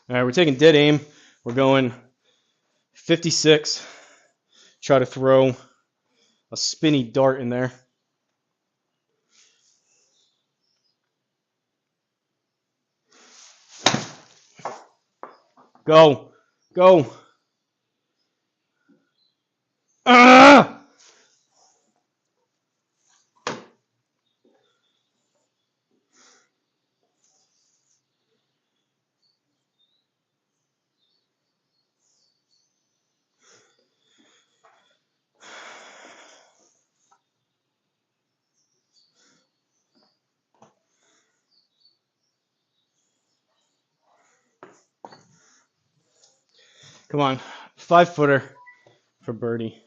All right, we're taking dead aim. We're going 56. Try to throw a spinny dart in there. Go. Go. Ah! Come on. 5-footer for birdie.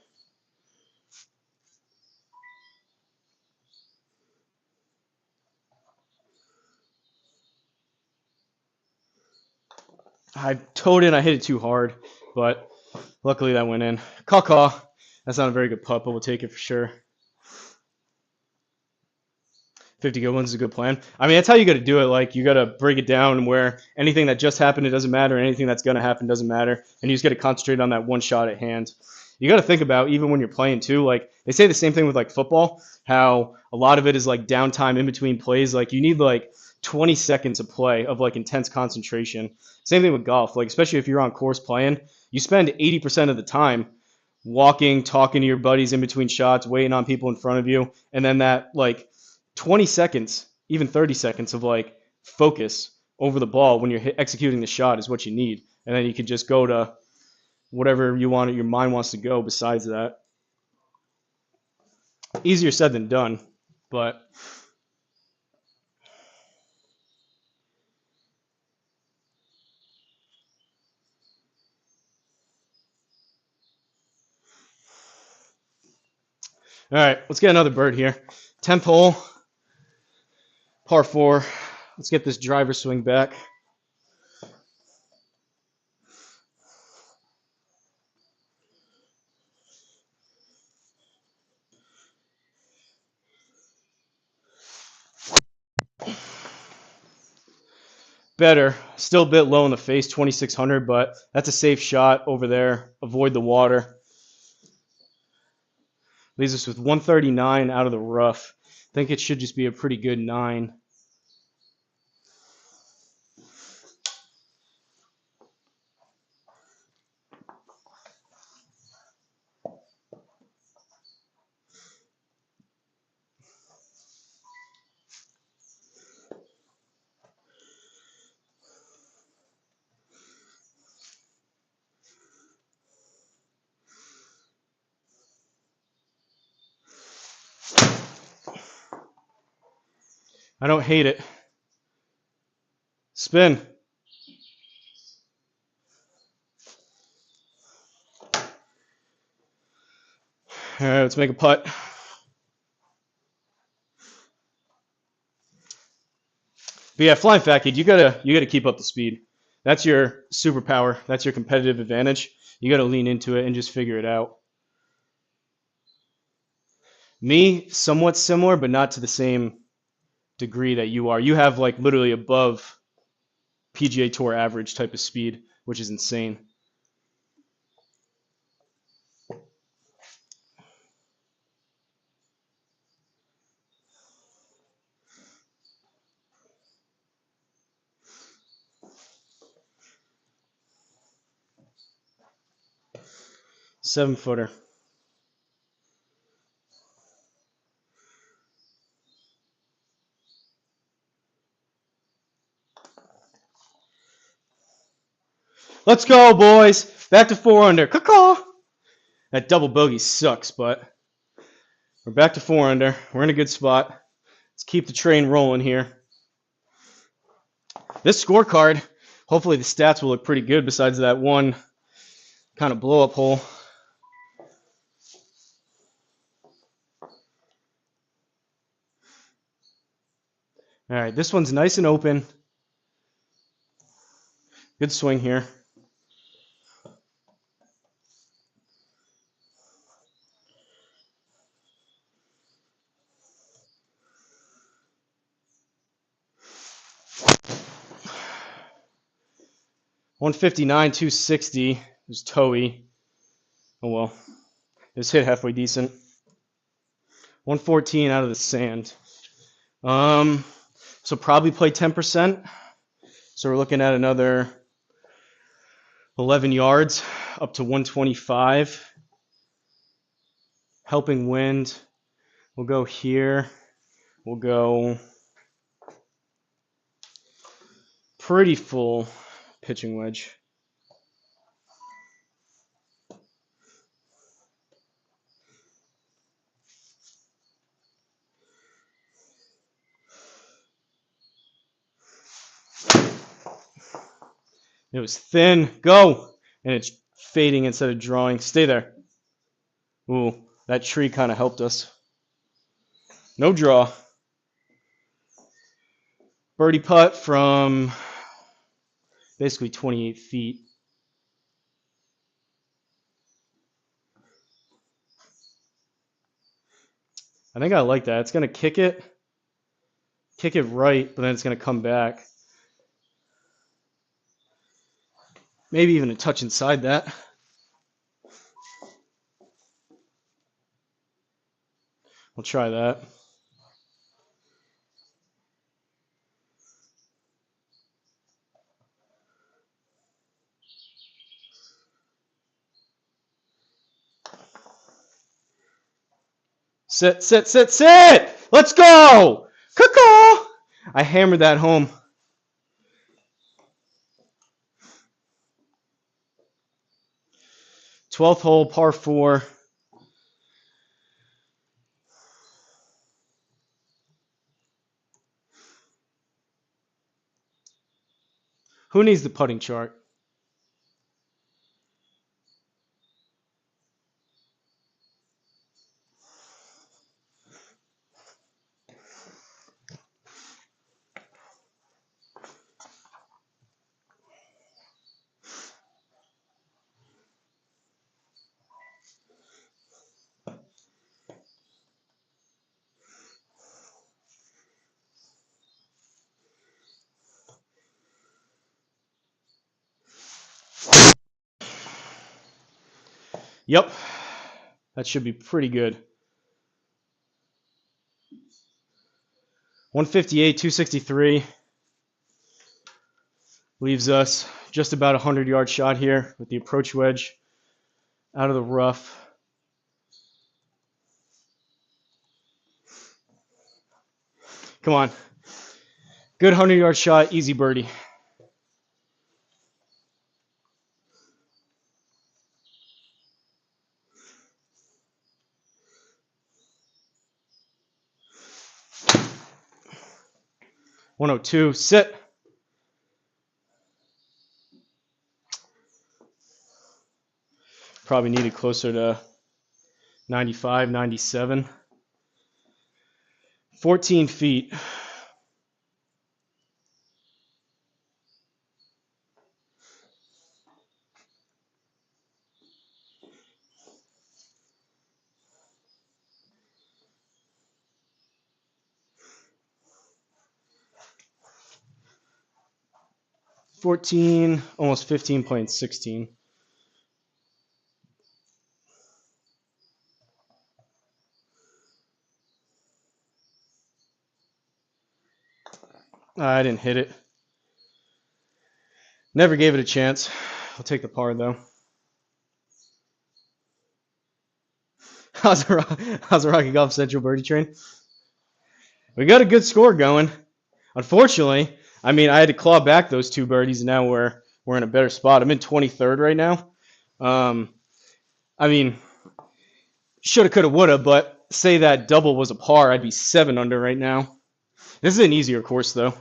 I towed it. I hit it too hard, but luckily that went in. Caw. That's not a very good putt, but we'll take it for sure. 50 good ones is a good plan. I mean, that's how you got to do it. Like, you got to break it down where anything that just happened, it doesn't matter. Anything that's going to happen doesn't matter. And you just got to concentrate on that one shot at hand. You got to think about, even when you're playing too, like, they say the same thing with, like, football, how a lot of it is, like, downtime in between plays. Like, you need, like, 20 seconds of play of, like, intense concentration. Same thing with golf. Like, especially if you're on course playing, you spend 80% of the time walking, talking to your buddies in between shots, waiting on people in front of you. And then that, like, 20 seconds, even 30 seconds of like focus over the ball when you're executing the shot is what you need. And then you can just go to whatever you want, your mind wants to go besides that. Easier said than done, but all right, let's get another bird here. 10th hole, par 4. Let's get this driver swing back. better. Still a bit low in the face, 2600, but that's a safe shot over there. Avoid the water. Leaves us with 139 out of the rough. I think it should just be a pretty good 9. I don't hate it. Spin. All right, let's make a putt. But yeah, flying fat kid, you gotta keep up the speed. That's your superpower. That's your competitive advantage. You gotta lean into it and just figure it out. Me, somewhat similar, but not to the same degree that you are. You have like literally above PGA Tour average type of speed, which is insane. Seven-footer. Let's go, boys. Back to 4 under. Caw-caw. That double bogey sucks, but we're back to 4 under. We're in a good spot. Let's keep the train rolling here. This scorecard, hopefully the stats will look pretty good besides that one kind of blow-up hole. All right, this one's nice and open. Good swing here. $159, $260. It was toey. Oh well. It was hit halfway decent. 114 out of the sand. So probably play 10%. So we're looking at another 11 yards up to 125. Helping wind. We'll go here. We'll go pretty full pitching wedge. It was thin. Go! And it's fading instead of drawing. Stay there. Ooh, that tree kind of helped us. No draw. Birdie putt from basically 28 feet. I think I like that. It's going to kick it right, but then it's going to come back. Maybe even a touch inside that. We'll try that. Sit, sit, sit, sit! Let's go! Caw-caw! I hammered that home. Twelfth hole, par 4. Who needs the putting chart? Yep. That should be pretty good. 158, 263. Leaves us just about a 100-yard shot here with the approach wedge out of the rough. Come on. Good 100-yard shot, easy birdie. .102, sit. Probably needed closer to 95, 97. 14 feet. Almost 15, playing 16. I didn't hit it. Never gave it a chance. I'll take the par though. How's the Rocky Golf Central birdie train? We got a good score going. Unfortunately, I mean, I had to claw back those 2 birdies, and now we're in a better spot. I'm in 23rd right now. I mean, shoulda, coulda, woulda, but say that double was a par, I'd be 7 under right now. This is an easier course though.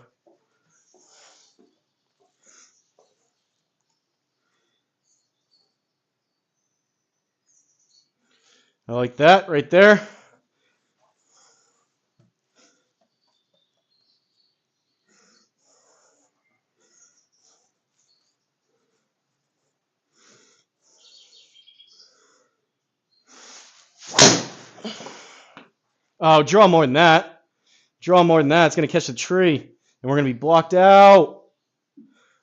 I like that right there. Oh, draw more than that. Draw more than that. It's going to catch the tree. And we're going to be blocked out.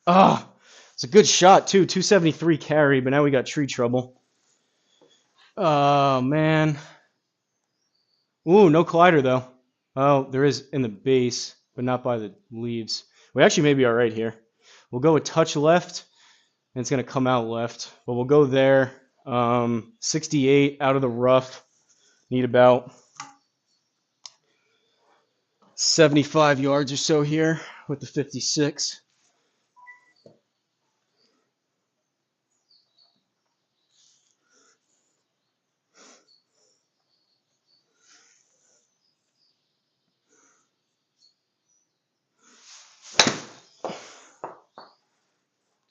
Oh, it's a good shot, too. 273 carry, but now we got tree trouble. Oh, man. Ooh, no collider, though. Oh, there is in the base, but not by the leaves. We actually may be all right here. We'll go a touch left, and it's going to come out left. But we'll go there. 68 out of the rough. Need about 75 yards or so here with the 56.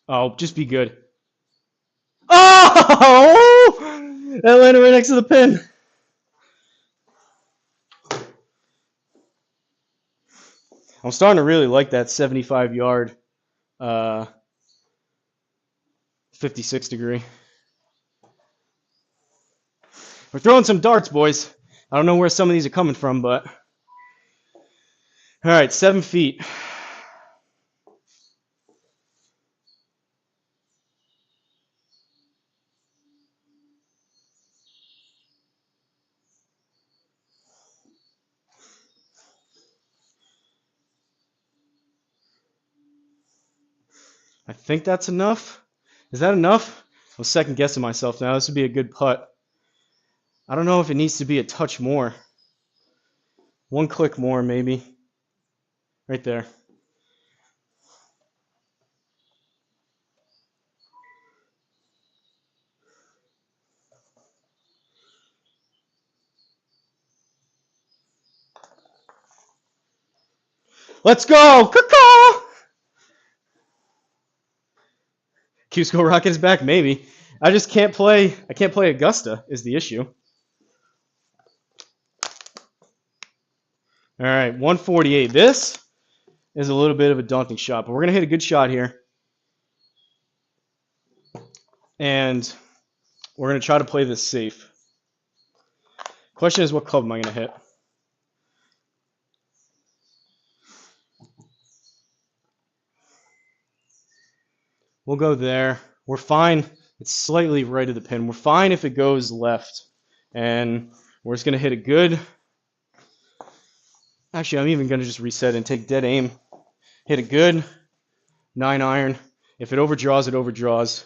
Oh, just be good. Oh! That landed right next to the pin. I'm starting to really like that 75-yard 56 degree. We're throwing some darts, boys. I don't know where some of these are coming from, but... All right, 7 feet. I think that's enough. Is that enough? I'm second guessing myself now. This would be a good putt. I don't know if it needs to be a touch more. 1 click more, maybe. Right there. Let's go! Caw-caw! Cusco Rocket is back, maybe. I just can't play. I can't play Augusta is the issue. All right, 148. This is a little bit of a daunting shot, but we're gonna hit a good shot here, and we're gonna try to play this safe. Question is, what club am I gonna hit? We'll go there. We're fine It's slightly right of the pin. We're fine if it goes left. And we're just going to hit a good... Actually, I'm even going to just reset and take dead aim. Hit a good 9-iron. If it overdraws, it overdraws.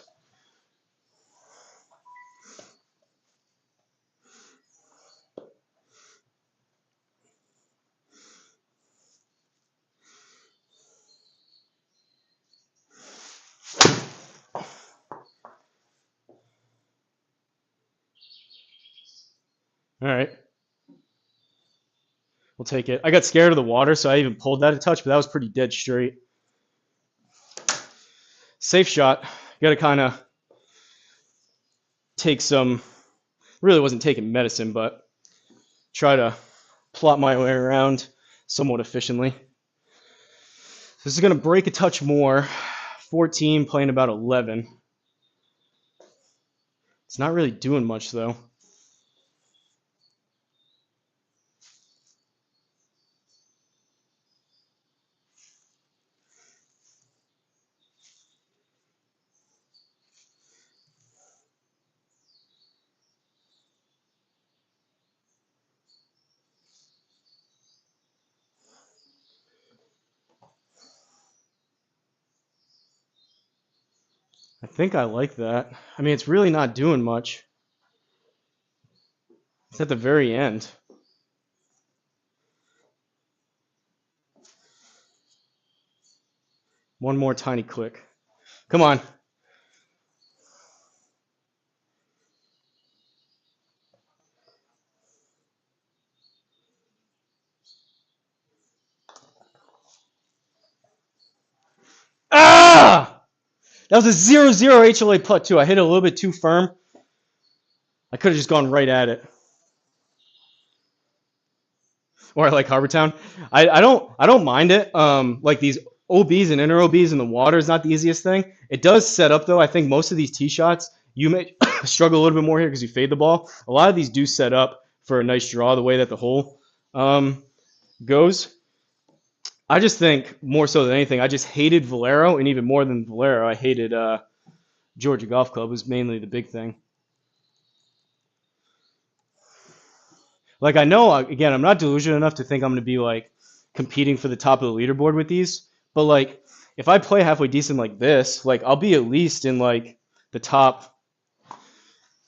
All right. We'll take it. I got scared of the water, so I even pulled that a touch, but that was pretty dead straight. Safe shot. Got to kind of take some, really wasn't taking medicine, but try to plot my way around somewhat efficiently. This is going to break a touch more. 14, playing about 11. It's not really doing much, though. I think I like that. I mean, it's really not doing much. It's at the very end. One more tiny click. Come on. Ah! That was a 0-0 HLA putt, too. I hit it a little bit too firm. I could have just gone right at it. Or I like Harbour Town. I don't mind it. Like these OBs and inner OBs in the water is not the easiest thing. It does set up, though. I think most of these tee shots, you may struggle a little bit more here because you fade the ball. A lot of these do set up for a nice draw the way that the hole goes. I just think, more so than anything, I just hated Valero, and even more than Valero, I hated Georgia Golf Club was mainly the big thing. Like, I know, again, I'm not delusional enough to think I'm going to be, like, competing for the top of the leaderboard with these. But, like, if I play halfway decent like this, like, I'll be at least in, like, the top,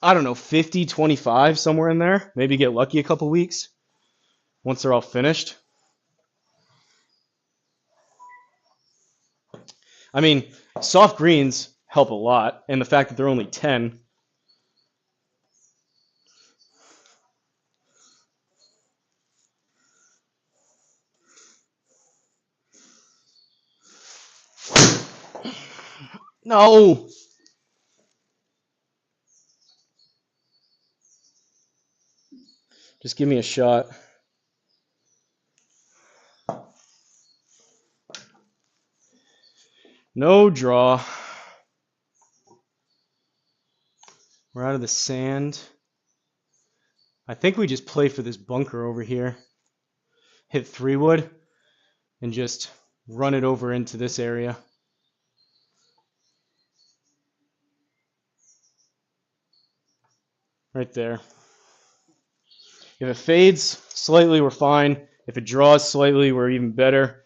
I don't know, 50, 25, somewhere in there. Maybe get lucky a couple weeks once they're all finished. I mean, soft greens help a lot. And the fact that they're only 10. No! Just give me a shot. No draw. We're out of the sand. I think we just play for this bunker over here. Hit 3-wood and just run it over into this area. Right there. If it fades slightly, we're fine. If it draws slightly, we're even better.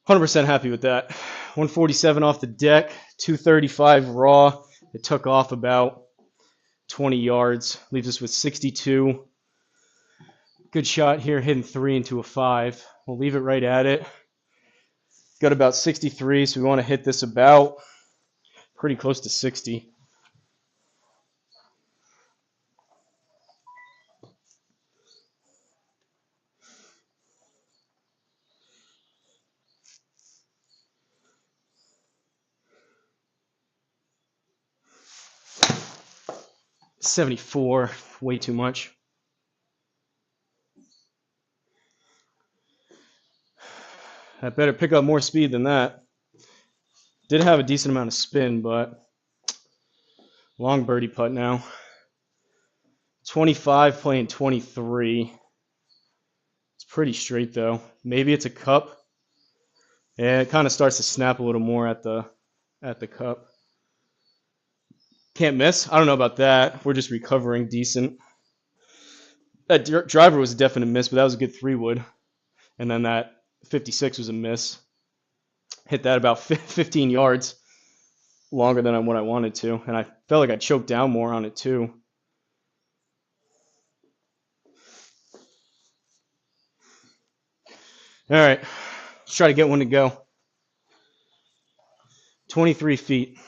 %, happy with that. 147 off the deck, 235 raw. It took off about 20 yards. Leaves us with 62. Good shot here, hitting 3 into a 5. We'll leave it right at it. Got about 63, so we want to hit this about pretty close to 60. $74, way too much. I better pick up more speed than that. Did have a decent amount of spin, but long birdie putt now. 25 playing 23. It's pretty straight though. Maybe it's a cup. Yeah, it kind of starts to snap a little more at the cup. Can't miss. I don't know about that. We're just recovering decent. That driver was a definite miss, but that was a good 3-wood. And then that 56 was a miss. Hit that about 15 yards longer than what I wanted to. And I felt like I choked down more on it too. All right, let's try to get one to go. 23 feet.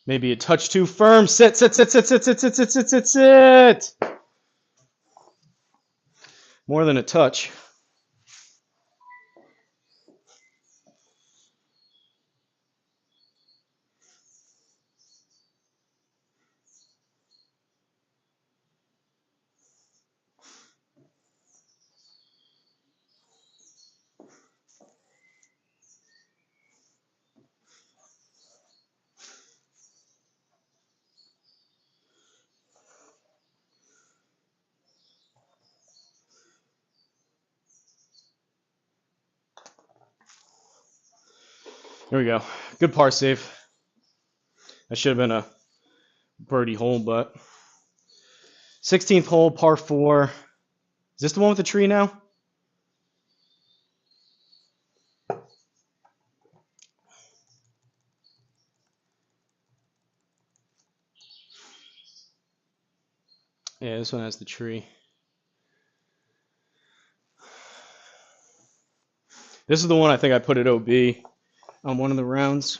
Maybe a touch too firm. Sit, sit, sit, sit, sit, sit, sit, sit, sit, sit, sit. More than a touch. There we go. Good par save. That should have been a birdie hole, but 16th hole, par 4. Is this the one with the tree now? Yeah, this one has the tree. This is the one I think I put at OB on one of the rounds.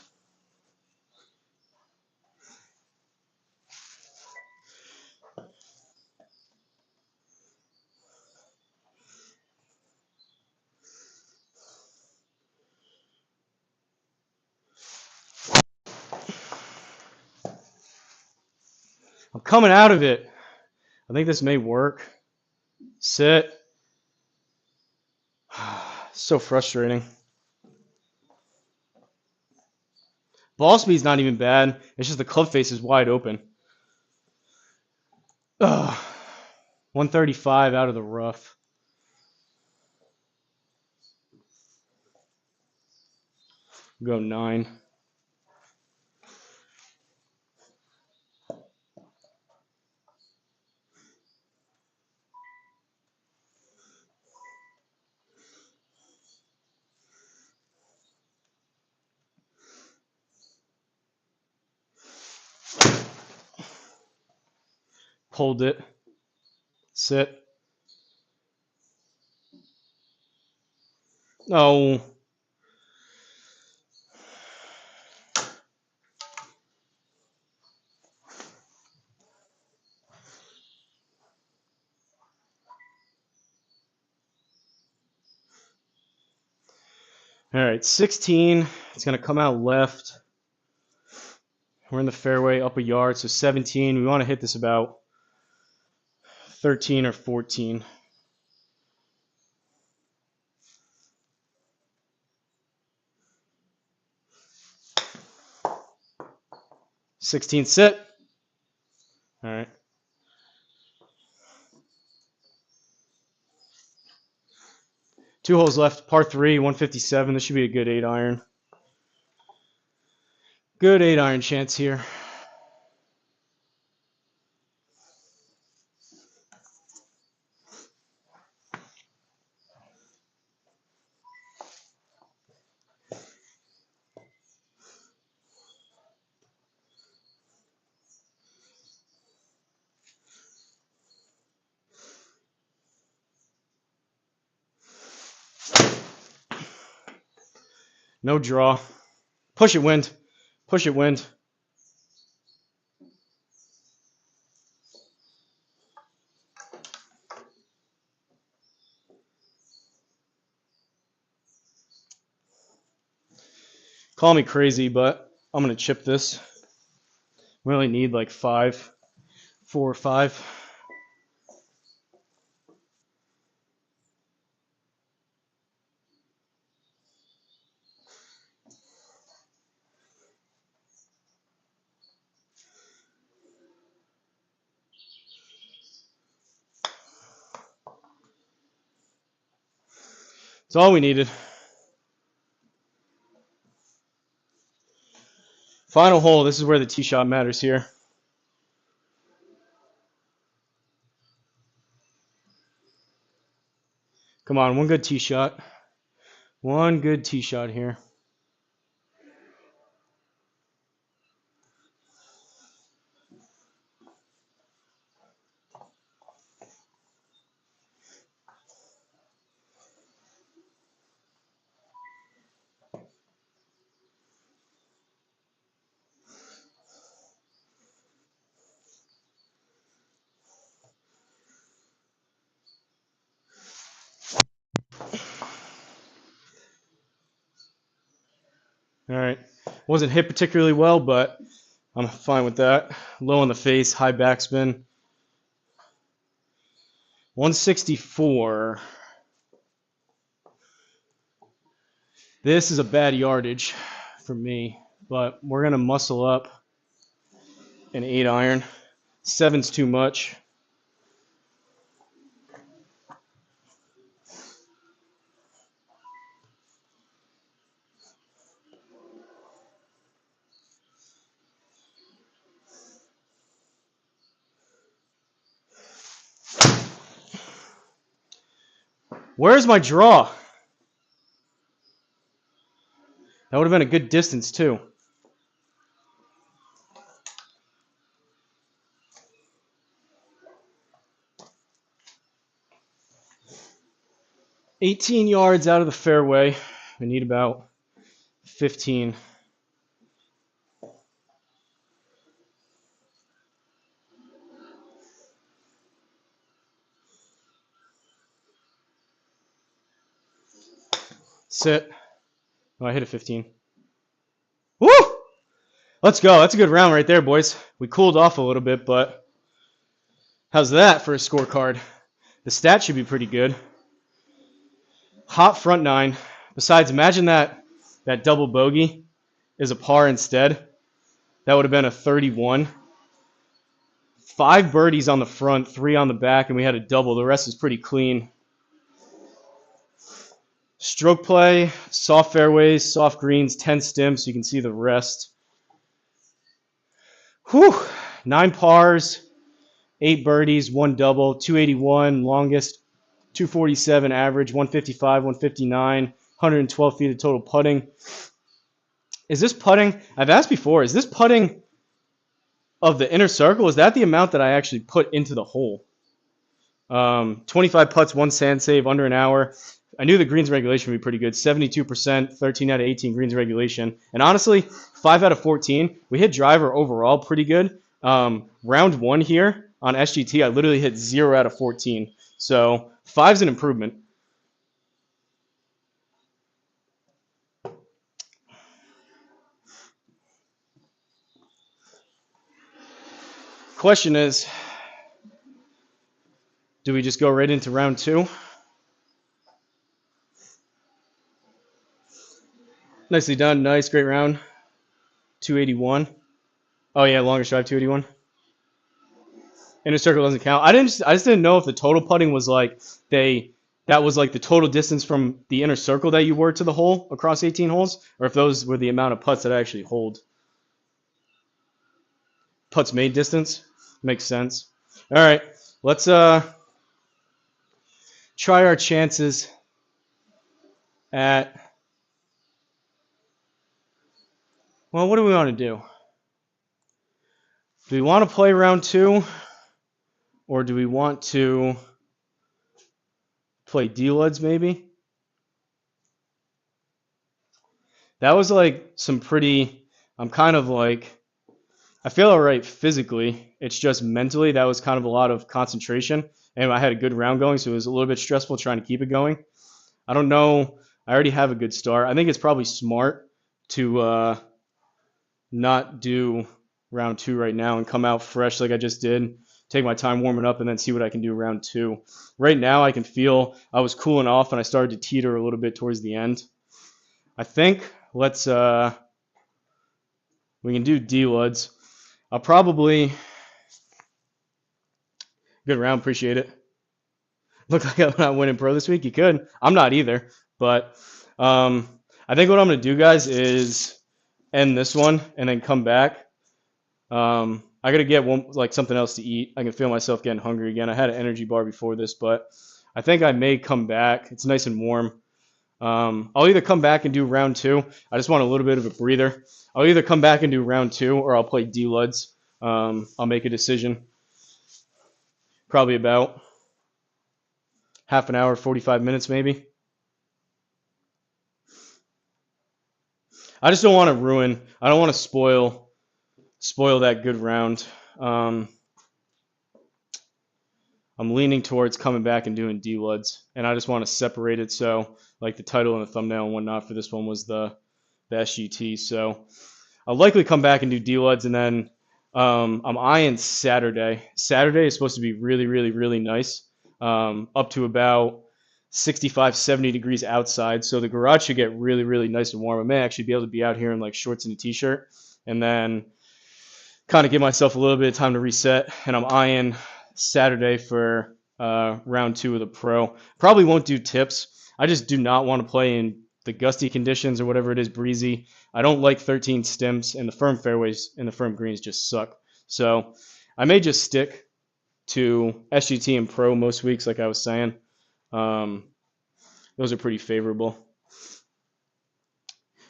I'm coming out of it. I think this may work. Sit. So frustrating. Ball speed's not even bad. It's just the club face is wide open. Ugh. 135 out of the rough. Go 9. Pulled it. Sit. Oh. All right, 16. It's going to come out left. We're in the fairway, up a yard, so 17. We want to hit this about 13 or 14. 16 sit. All right. Two holes left, par 3, 157. This should be a good 8-iron. Good 8-iron chance here. No draw. Push it, wind. Push it, wind. Call me crazy, but I'm going to chip this. We only need like 5, 4 or 5. That's all we needed. Final hole. This is where the tee shot matters here. Come on, one good tee shot. One good tee shot here. All right. Wasn't hit particularly well, but I'm fine with that. Low on the face, high backspin. 164. This is a bad yardage for me, but we're going to muscle up an 8 iron. 7's too much. Where's my draw? That would have been a good distance too. $18 yards out of the fairway. We need about 15. Sit. Oh, I hit a 15. Woo! Let's go. That's a good round right there, boys. We cooled off a little bit, but how's that for a scorecard? The stats should be pretty good. Hot front 9. Besides, imagine that double bogey is a par instead. That would have been a 31. 5 birdies on the front, 3 on the back, and we had a double. The rest is pretty clean. Stroke play, soft fairways, soft greens, 10 stems, so you can see the rest. Whew! 9 pars, 8 birdies, 1 double, 281 longest, 247 average, 155, 159, 112 feet of total putting. Is this putting? I've asked before, is this putting of the inner circle? Is that the amount that I actually put into the hole? 25 putts, 1 sand save, under an hour. I knew the greens regulation would be pretty good. 72%, 13 out of 18 greens regulation. And honestly, 5 out of 14. We hit driver overall pretty good. Round 1 here on SGT, I literally hit 0 out of 14. So 5's an improvement. Question is, do we just go right into round 2? Nicely done. Nice. Great round. 281. Oh, yeah. Longest drive, 281. Inner circle doesn't count. I just didn't know if the total putting was like that was like the total distance from the inner circle that you were to the hole across 18 holes, or if those were the amount of putts that I actually hold. Putts made distance. Makes sense. All right. Let's try our chances at... Well, what do we want to do? Do we want to play round 2? Or do we want to play D-Luds maybe? That was like some pretty... I'm kind of like... I feel all right physically. It's just mentally that was kind of a lot of concentration. And I had a good round going, so it was a little bit stressful trying to keep it going. I don't know. I already have a good start. I think it's probably smart to not do round 2 right now and come out fresh like I just did. Take my time warming up and then see what I can do round 2. Right now I can feel I was cooling off and I started to teeter a little bit towards the end. I think let's we can do D-Luds. I'll probably good round, appreciate it. Look like I'm not winning pro this week. You could. I'm not either. But I think what I'm going to do, guys, is end this one and then come back. I got to get something else to eat. I can feel myself getting hungry again. I had an energy bar before this, but I think I may come back. It's nice and warm. I'll either come back and do round 2. I just want a little bit of a breather. I'll either come back and do round 2 or I'll play D-Luds. I'll make a decision. Probably about half an hour, 45 minutes maybe. I just don't want to I don't want to spoil that good round. I'm leaning towards coming back and doing D-Luds, and I just want to separate it so like the title and the thumbnail and whatnot for this one was the SGT. So I'll likely come back and do D-Luds, and then I'm eyeing Saturday. Saturday is supposed to be really, really, really nice, up to about 65, 70 degrees outside. So the garage should get really, really nice and warm. I may actually be able to be out here in like shorts and a t-shirt and then kind of give myself a little bit of time to reset. And I'm eyeing Saturday for round 2 of the pro. Probably won't do tips. I just do not want to play in the gusty conditions or whatever it is, breezy. I don't like 13 stems, and the firm fairways and the firm greens just suck. So I may just stick to SGT and pro most weeks, like I was saying. Those are pretty favorable.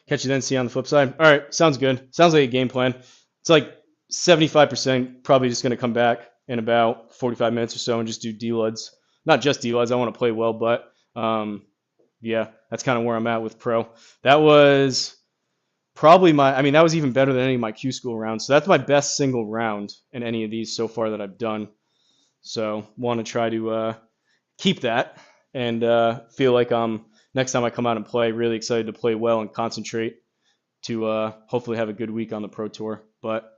Catch you then, see you on the flip side. All right, sounds good. Sounds like a game plan. It's like 75% probably just going to come back in about 45 minutes or so and just do D-Luds. Not just D-Luds. I want to play well, but yeah, that's kind of where I'm at with pro. That was probably that was even better than any of my Q school rounds. So that's my best single round in any of these so far that I've done. So want to try to keep that and feel like next time I come out and play, really excited to play well and concentrate to hopefully have a good week on the pro tour. But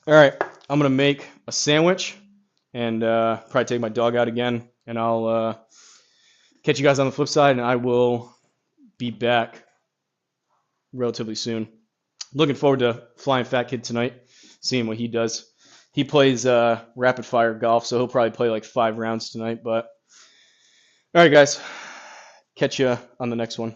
all right, I'm gonna make a sandwich and probably take my dog out again, and I'll catch you guys on the flip side, and I will be back relatively soon. Looking forward to Flying Fat Kid tonight, seeing what he does. He plays rapid fire golf, so he'll probably play like 5 rounds tonight. But all right, guys, catch you on the next one.